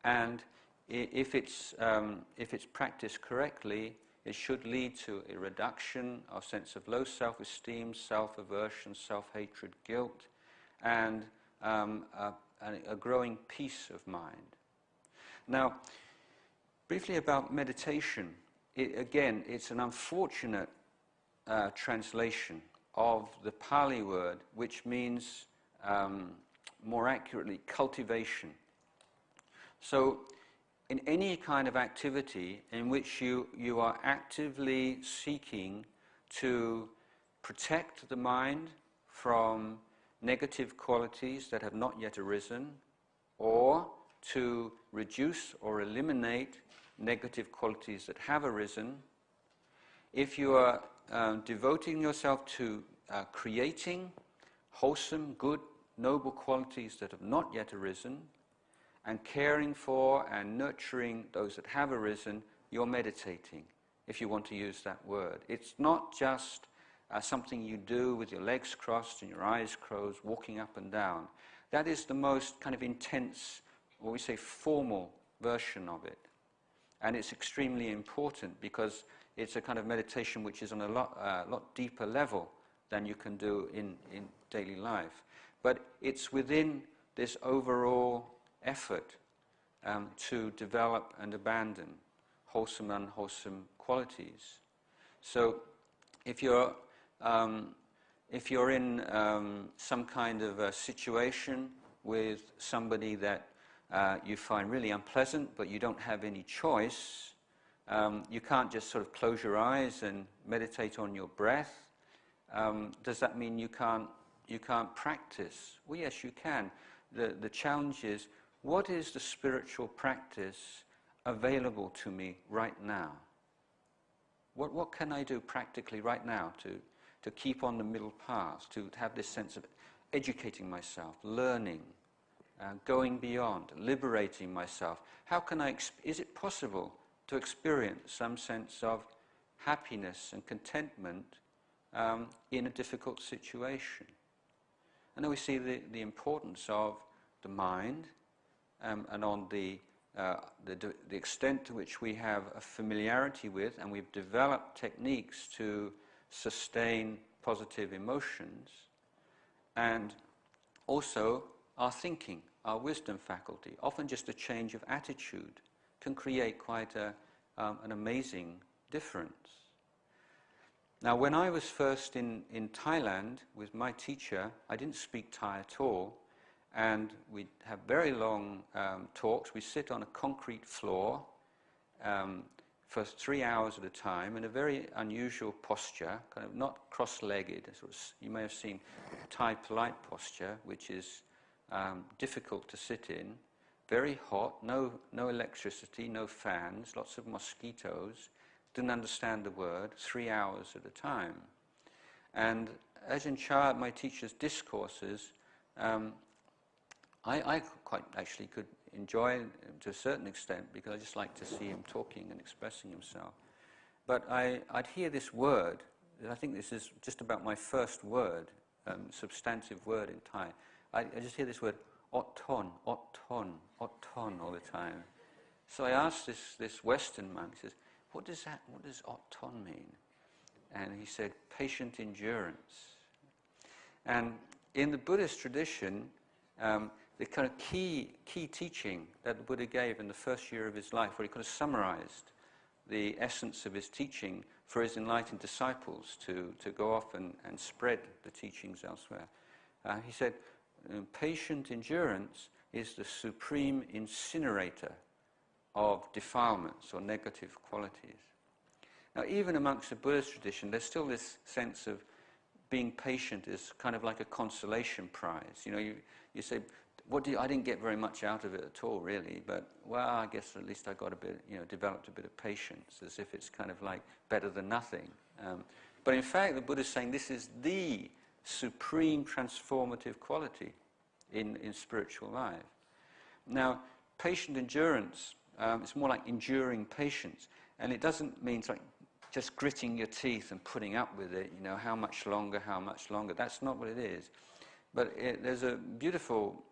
and if it's practiced correctly, it should lead to a reduction of sense of low self-esteem, self-aversion, self-hatred, guilt, and a growing peace of mind. Now, briefly about meditation. Again, it's an unfortunate translation of the Pali word, which means, more accurately, cultivation. So, in any kind of activity in which you are actively seeking to protect the mind from negative qualities that have not yet arisen, or to reduce or eliminate negative qualities that have arisen, if you are devoting yourself to creating wholesome, good, noble qualities that have not yet arisen, and caring for and nurturing those that have arisen, you're meditating, if you want to use that word. It's not just something you do with your legs crossed and your eyes closed, walking up and down. That is the most kind of intense, what we say, formal version of it. And it's extremely important because it's a kind of meditation which is on a lot deeper level than you can do in daily life. But it's within this overall effort to develop and abandon wholesome and unwholesome qualities. So if you're in some kind of a situation with somebody that you find really unpleasant, but you don't have any choice, you can't just sort of close your eyes and meditate on your breath. Does that mean you can't practice? Well, yes, you can. The challenge is, what is the spiritual practice available to me right now? What can I do practically right now to keep on the middle path, to have this sense of educating myself, learning, going beyond, liberating myself? How can is it possible to experience some sense of happiness and contentment in a difficult situation? And then we see the importance of the mind and on the extent to which we have a familiarity with, and we've developed techniques to sustain positive emotions, and also our thinking, our wisdom faculty. Often just a change of attitude can create quite an amazing difference. Now, when I was first in Thailand with my teacher, I didn't speak Thai at all, and we'd have very long talks. We sit on a concrete floor for 3 hours at a time in a very unusual posture, kind of not cross-legged. Sort of, you may have seen Thai polite posture, which is difficult to sit in, very hot, no electricity, no fans, lots of mosquitoes, didn't understand the word, 3 hours at a time. And Ajahn Cha, my teacher's discourses, I quite actually could enjoy it to a certain extent because I just like to see him talking and expressing himself. But I'd hear this word, I think this is just about my first word, substantive word in Thai. I just hear this word, ot ton, ot ton, ot ton all the time. So I asked this Western monk, he says, what does ot ton mean? And he said, patient endurance. And in the Buddhist tradition, the kind of key teaching that the Buddha gave in the first year of his life, where he kind of summarized the essence of his teaching for his enlightened disciples to go off and spread the teachings elsewhere. He said, patient endurance is the supreme incinerator of defilements or negative qualities. Now, even amongst the Buddhist tradition, there's still this sense of being patient is kind of like a consolation prize. You know, you say, I didn't get very much out of it at all, really, but, well, I guess at least I got a bit, developed a bit of patience, as if it's kind of like better than nothing. But in fact, the Buddha is saying this is the supreme transformative quality in spiritual life. Now, patient endurance, it's more like enduring patience, and it doesn't mean like just gritting your teeth and putting up with it, how much longer. That's not what it is. But there's a beautiful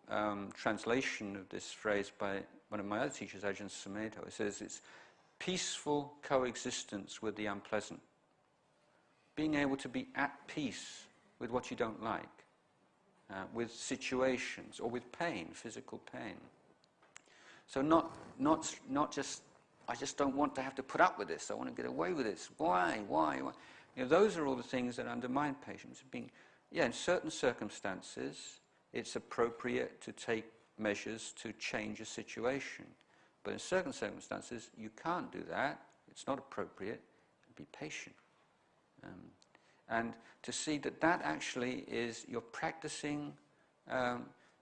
translation of this phrase by one of my other teachers, Ajahn Sumedho. It says it's peaceful coexistence with the unpleasant. Being able to be at peace with what you don't like, with situations, or with pain, physical pain. So not just, I just don't want to have to put up with this, I want to get away with this. Why? Those are all the things that undermine patience. In certain circumstances, it's appropriate to take measures to change a situation. But in certain circumstances, you can't do that. It's not appropriate. Be patient. And to see that actually is, you're practicing,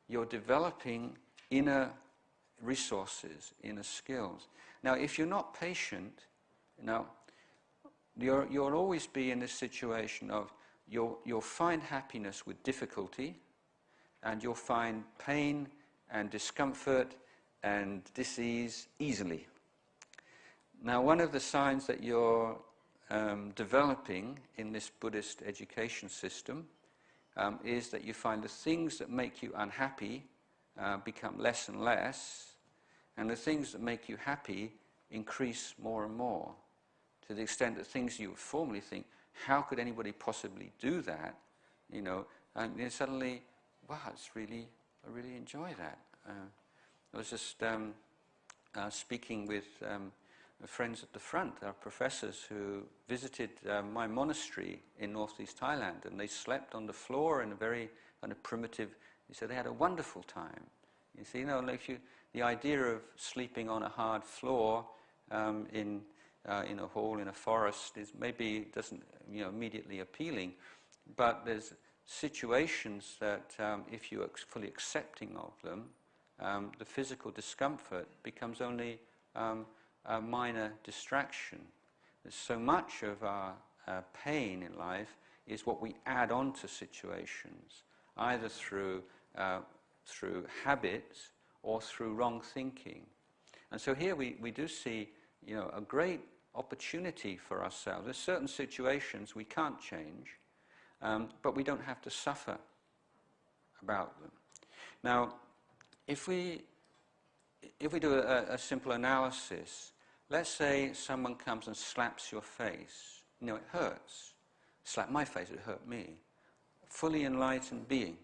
you're developing inner resources, inner skills. Now, if you're not patient, you'll always be in this situation of you'll find happiness with difficulty, and you'll find pain and discomfort and disease easily. Now, one of the signs that you're developing in this Buddhist education system is that you find the things that make you unhappy become less and less, and the things that make you happy increase more and more, to the extent that things you would formerly think, how could anybody possibly do that? You know, and then suddenly, wow, I really enjoy that. I was just speaking with friends at the front, our professors who visited my monastery in Northeast Thailand, and they slept on the floor in a very kind of primitive. They said they had a wonderful time. You see, you know, like the idea of sleeping on a hard floor in a hall in a forest is maybe doesn't immediately appealing, but there's situations that if you are fully accepting of them, the physical discomfort becomes only a minor distraction. There's so much of our pain in life is what we add on to situations, either through habits or through wrong thinking. And so here we do see a great opportunity for ourselves. There's certain situations we can't change, but we don't have to suffer about them. Now, if we do a simple analysis, let's say someone comes and slaps your face. It hurts. Slap my face, it hurt me. Fully enlightened being,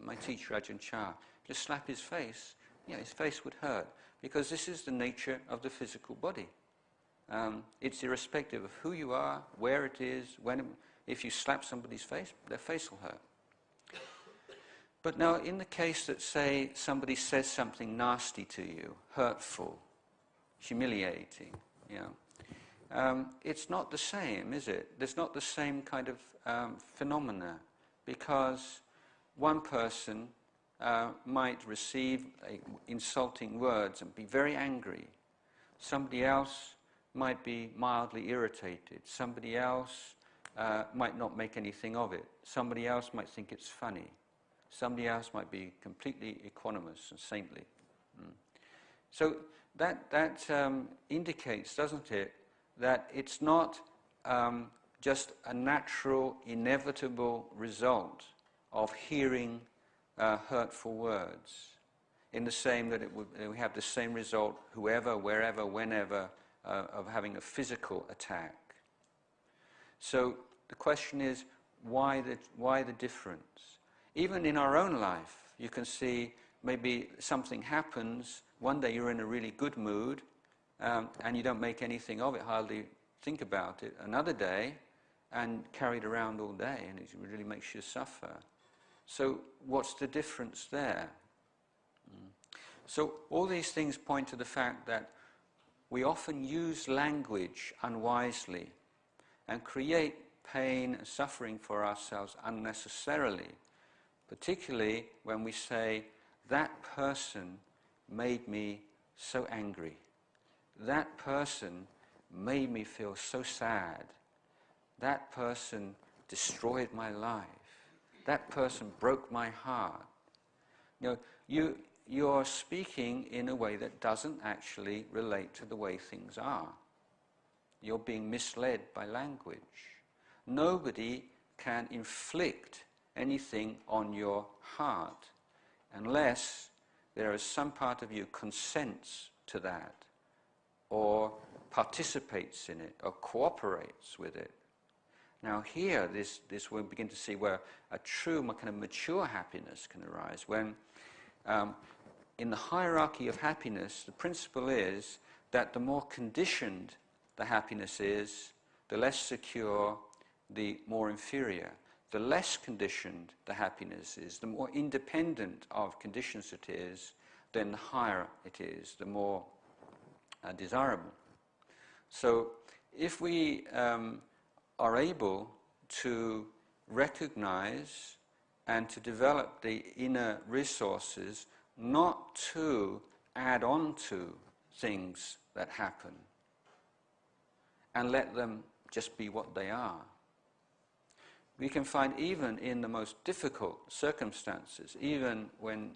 my teacher Ajahn Cha, just slap his face, his face would hurt, because this is the nature of the physical body. It's irrespective of who you are, where it is, if you slap somebody's face, their face will hurt. But now, in the case that, say, somebody says something nasty to you, hurtful, humiliating, it's not the same, is it? There's not the same kind of phenomena, because one person might receive insulting words and be very angry. Somebody else might be mildly irritated. Somebody else might not make anything of it. Somebody else might think it's funny. Somebody else might be completely equanimous and saintly. So that indicates, doesn't it, that it's not just a natural, inevitable result of hearing hurtful words, in the same that we have the same result, whoever, wherever, whenever, of having a physical attack. So the question is, why the difference? Even in our own life, you can see maybe something happens, one day you're in a really good mood, and you don't make anything of it, hardly think about it. Another day, and carried around all day, and it really makes you suffer. So what's the difference there? So all these things point to the fact that we often use language unwisely and create pain and suffering for ourselves unnecessarily, particularly when we say, that person made me so angry. That person made me feel so sad. That person destroyed my life. That person broke my heart. You're speaking in a way that doesn't actually relate to the way things are. You're being misled by language. Nobody can inflict anything on your heart unless there is some part of you consents to that, or participates in it, or cooperates with it. Now here, this we'll begin to see where a true kind of mature happiness can arise, when in the hierarchy of happiness, the principle is that the more conditioned the happiness is, the less secure, the more inferior. The less conditioned the happiness is, the more independent of conditions it is, then the higher it is, the more desirable. So if we are able to recognize and to develop the inner resources, not to add on to things that happen, and let them just be what they are, we can find even in the most difficult circumstances, even when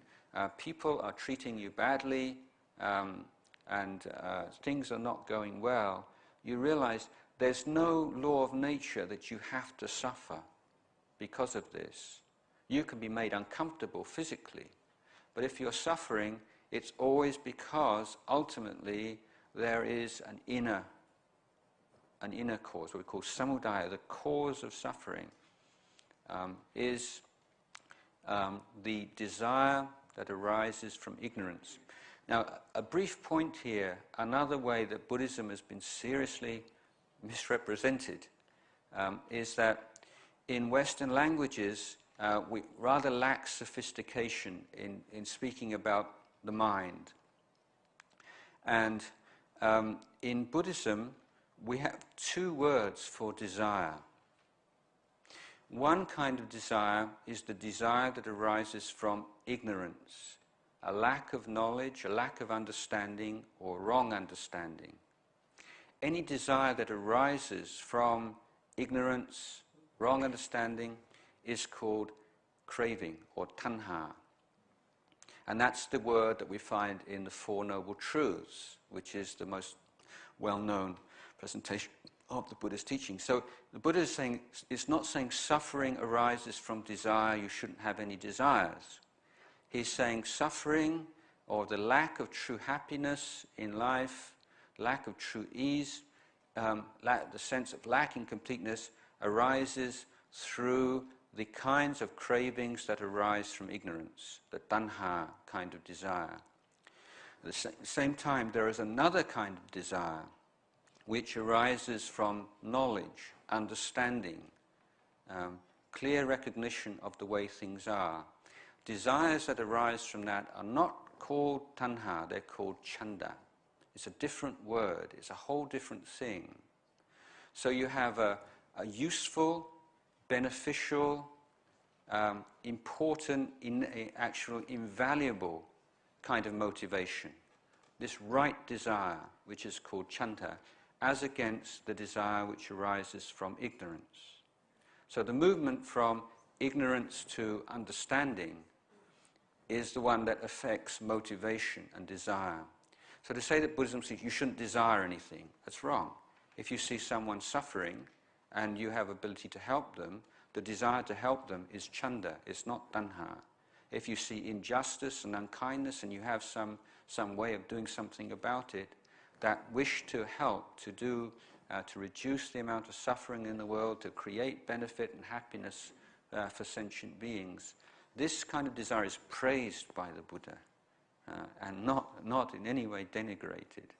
people are treating you badly and things are not going well, you realize there's no law of nature that you have to suffer because of this. You can be made uncomfortable physically, but if you're suffering, it's always because ultimately there is an inner cause, what we call samudaya. The cause of suffering is the desire that arises from ignorance. Now, a brief point here, another way that Buddhism has been seriously misrepresented is that in Western languages we rather lack sophistication in speaking about the mind. And in Buddhism we have two words for desire. One kind of desire is the desire that arises from ignorance, a lack of knowledge, a lack of understanding, or wrong understanding. Any desire that arises from ignorance, wrong understanding, is called craving or tanha. And that's the word that we find in the Four Noble Truths, which is the most well-known presentation of the Buddha's teaching. So the Buddha is saying, it's not saying suffering arises from desire, you shouldn't have any desires. He's saying suffering, or the lack of true happiness in life, lack of true ease, the sense of lacking completeness, arises through the kinds of cravings that arise from ignorance, the tanha kind of desire. At the same time, there is another kind of desire which arises from knowledge, understanding, clear recognition of the way things are. Desires that arise from that are not called tanha, they're called chanda. It's a different word, it's a whole different thing. So you have a useful, beneficial, important, actual invaluable kind of motivation. This right desire, which is called chanda, as against the desire which arises from ignorance. So the movement from ignorance to understanding is the one that affects motivation and desire. So to say that Buddhism says you shouldn't desire anything, that's wrong. If you see someone suffering and you have ability to help them, the desire to help them is chanda, it's not tanha. If you see injustice and unkindness and you have some way of doing something about it, that wish to help, to reduce the amount of suffering in the world, to create benefit and happiness for sentient beings, this kind of desire is praised by the Buddha and not in any way denigrated.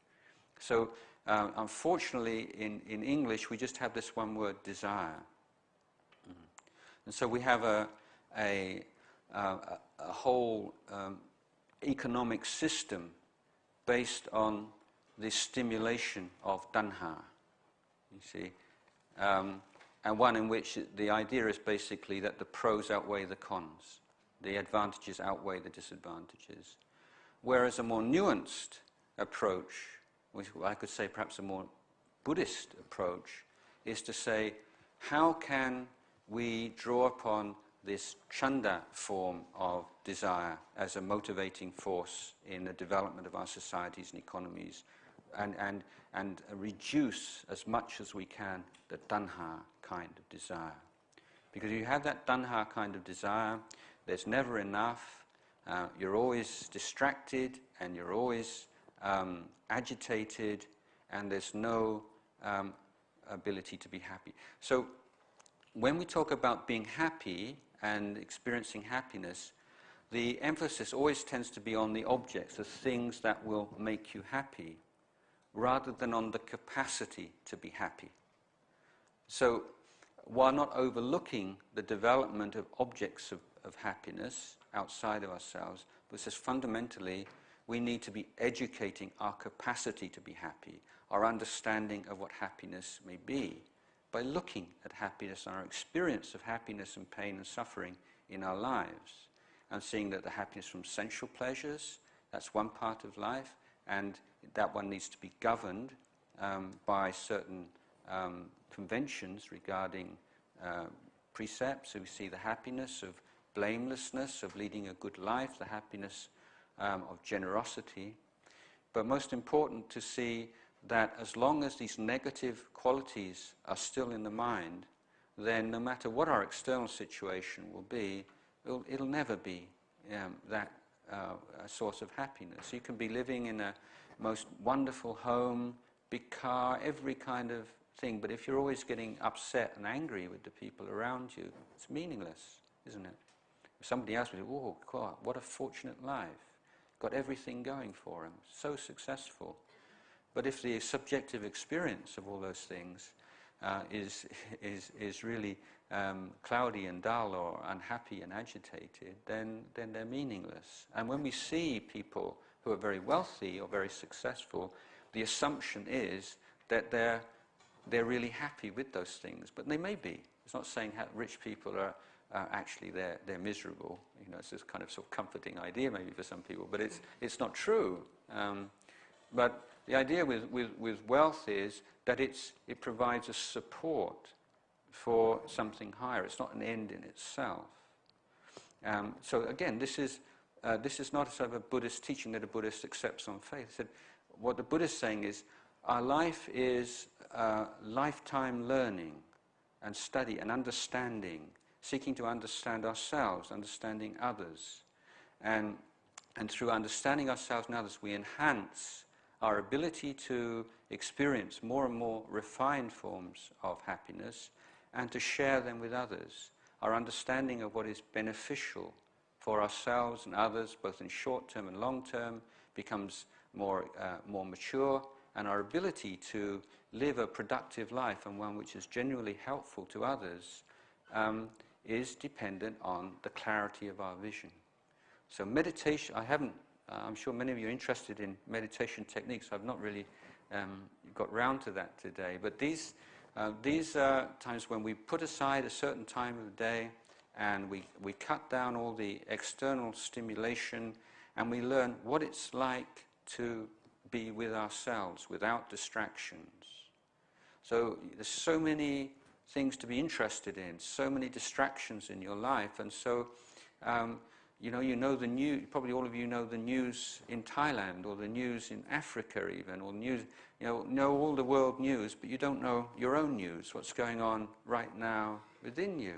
So unfortunately in English we just have this one word, desire. And so we have a whole economic system based on the stimulation of tanha, you see, and one in which the idea is basically that the pros outweigh the cons, the advantages outweigh the disadvantages. Whereas a more nuanced approach, which I could say perhaps a more Buddhist approach, is to say, how can we draw upon this chanda form of desire as a motivating force in the development of our societies and economies, and reduce as much as we can the tanha kind of desire. Because if you have that tanha kind of desire, there's never enough, you're always distracted and you're always agitated, and there's no ability to be happy. So when we talk about being happy and experiencing happiness, the emphasis always tends to be on the objects, the things that will make you happy, rather than on the capacity to be happy. So while not overlooking the development of objects of happiness outside of ourselves, but says fundamentally we need to be educating our capacity to be happy, our understanding of what happiness may be, by looking at happiness and our experience of happiness and pain and suffering in our lives, and seeing that the happiness from sensual pleasures, that's one part of life, and that one needs to be governed by certain conventions regarding precepts. So we see the happiness of blamelessness, of leading a good life, the happiness of generosity, but most important to see that as long as these negative qualities are still in the mind, then no matter what our external situation will be, it'll never be that a source of happiness. You can be living in a most wonderful home, big car, every kind of thing, but if you're always getting upset and angry with the people around you, it's meaningless, isn't it? If somebody else would say, "Oh, God, what a fortunate life. Got everything going for him, so successful." But if the subjective experience of all those things is really cloudy and dull or unhappy and agitated, then they're meaningless. And when we see people who are very wealthy or very successful, the assumption is that they're really happy with those things, but they may be. It's not saying rich people are actually they're miserable. You know, it's this kind of sort of comforting idea maybe for some people, but it's not true. But the idea with wealth is that it provides a support for something higher. It's not an end in itself. So again, this is not sort of a Buddhist teaching that a Buddhist accepts on faith. He said, what the Buddha is saying is, our life is lifetime learning and study and understanding, seeking to understand ourselves, understanding others. And through understanding ourselves and others, we enhance our ability to experience more and more refined forms of happiness and to share them with others. Our understanding of what is beneficial for ourselves and others, both in short term and long term, becomes more mature, and our ability to live a productive life and one which is genuinely helpful to others is dependent on the clarity of our vision. So meditation, I'm sure many of you are interested in meditation techniques. I've not really got round to that today, but these are times when we put aside a certain time of the day and we cut down all the external stimulation and we learn what it's like to be with ourselves without distractions. So there's so many things to be interested in, so many distractions in your life, and so you know the news. Probably all of you know the news in Thailand or the news in Africa, even, or news. Know all the world news, but you don't know your own news. What's going on right now within you?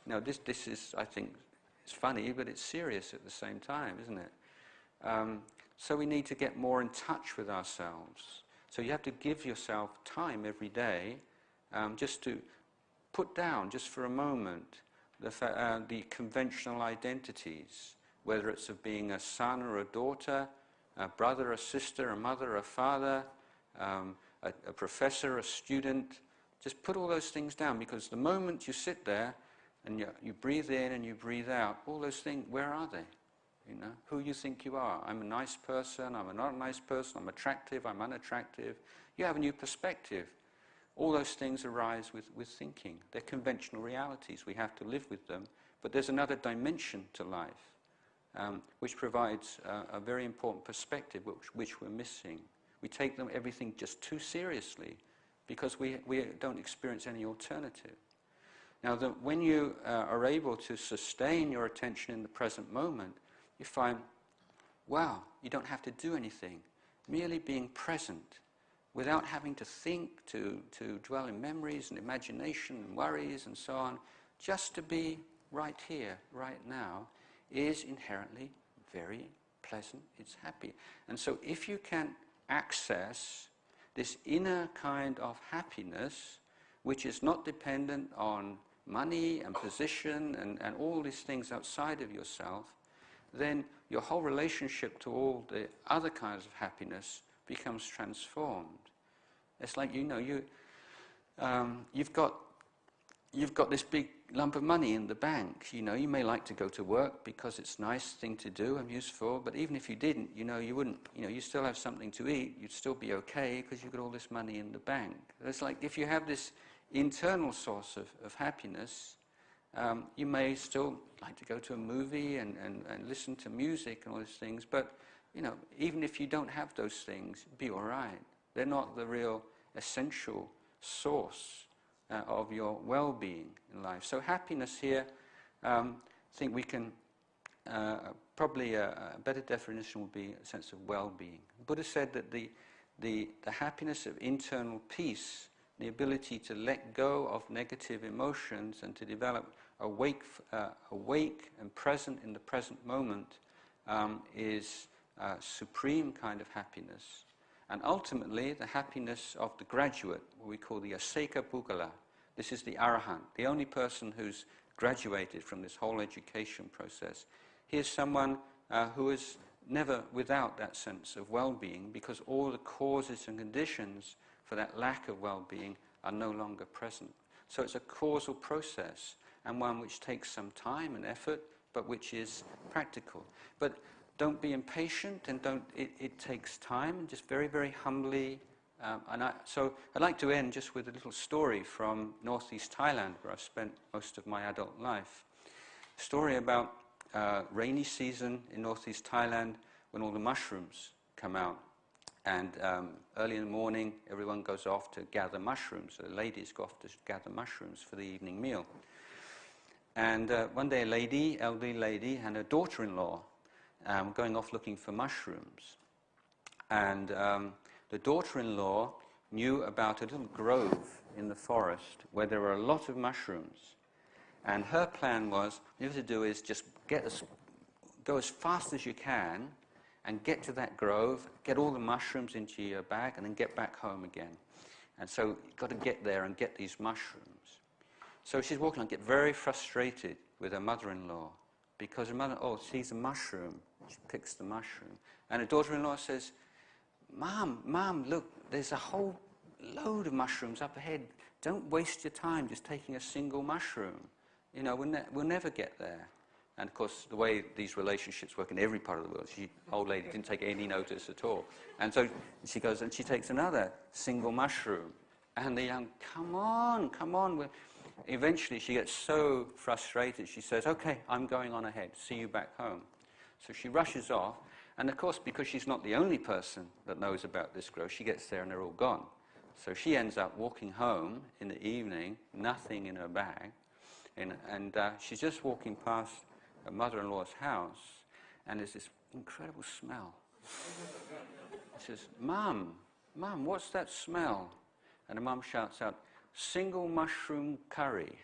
Now this is, I think, it's funny, but it's serious at the same time, isn't it? So we need to get more in touch with ourselves. So you have to give yourself time every day just to put down, just for a moment, the conventional identities, whether it's of being a son or a daughter, a brother, a sister, a mother, a father, a professor, a student. Just put all those things down, because the moment you sit there and you breathe in and you breathe out, all those things, where are they? You know, who you think you are. I'm a nice person, I'm not a nice person, I'm attractive, I'm unattractive. You have a new perspective. All those things arise with thinking. They're conventional realities. We have to live with them. But there's another dimension to life, which provides a very important perspective, which we're missing. We take everything just too seriously because we don't experience any alternative. Now, when you are able to sustain your attention in the present moment, you find, wow, you don't have to do anything. Merely being present, without having to think, to dwell in memories and imagination and worries and so on, just to be right here, right now, is inherently very pleasant, it's happy. And so if you can access this inner kind of happiness, which is not dependent on money and position and all these things outside of yourself, then your whole relationship to all the other kinds of happiness becomes transformed. It's like, you've got this big lump of money in the bank. You may like to go to work because it's a nice thing to do and useful, but even if you didn't, you wouldn't, you still have something to eat, you'd still be okay because you've got all this money in the bank. It's like if you have this internal source of happiness, you may still like to go to a movie and listen to music and all these things, but even if you don't have those things, be all right. They're not the real essential source of your well-being in life. So happiness here, I think we can, probably a better definition would be a sense of well-being. The Buddha said that the the happiness of internal peace, the ability to let go of negative emotions and to develop awake and present in the present moment, is a supreme kind of happiness. And ultimately, the happiness of the graduate, what we call the Aseka Buddhala. This is the Arahant, the only person who's graduated from this whole education process. He is someone who is never without that sense of well-being, because all the causes and conditions for that lack of well-being are no longer present. So it's a causal process, and one which takes some time and effort, but which is practical. But don't be impatient, and it takes time, and just very, very humbly. So I'd like to end just with a little story from Northeast Thailand, where I've spent most of my adult life. A story about rainy season in Northeast Thailand, when all the mushrooms come out. And early in the morning, everyone goes off to gather mushrooms. The ladies go off to gather mushrooms for the evening meal. And one day, elderly lady, and her daughter-in-law going off looking for mushrooms. And the daughter-in-law knew about a little grove in the forest where there were a lot of mushrooms. And her plan was, what you have to do is just go as fast as you can and get to that grove, get all the mushrooms into your bag, and then get back home again. And so you've got to get there and get these mushrooms. So she's walking on, get very frustrated with her mother-in-law, because her mother, sees a mushroom. She picks the mushroom. And her daughter-in-law says, Mom, look, there's a whole load of mushrooms up ahead. Don't waste your time just taking a single mushroom. You know, we'll never get there. And of course, the way these relationships work in every part of the world, old lady didn't take any notice at all. And so she goes and she takes another single mushroom. And the young, come on. Eventually, she gets so frustrated, she says, okay, I'm going on ahead. See you back home. So she rushes off. And of course, because she's not the only person that knows about this grove, she gets there and they're all gone. So she ends up walking home in the evening, nothing in her bag. And she's just walking past her mother-in-law's house, and there's this incredible smell. She says, Mom, what's that smell? And her mum shouts out, single mushroom curry.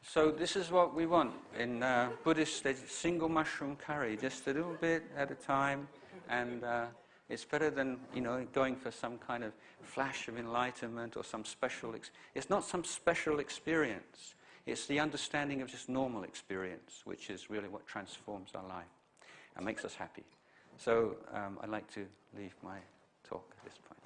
So this is what we want in Buddhist studies, single mushroom curry, just a little bit at a time, and it's better than, going for some kind of flash of enlightenment or some special. It's not some special experience. It's the understanding of just normal experience, which is really what transforms our life and makes us happy. So I'd like to leave my talk at this point.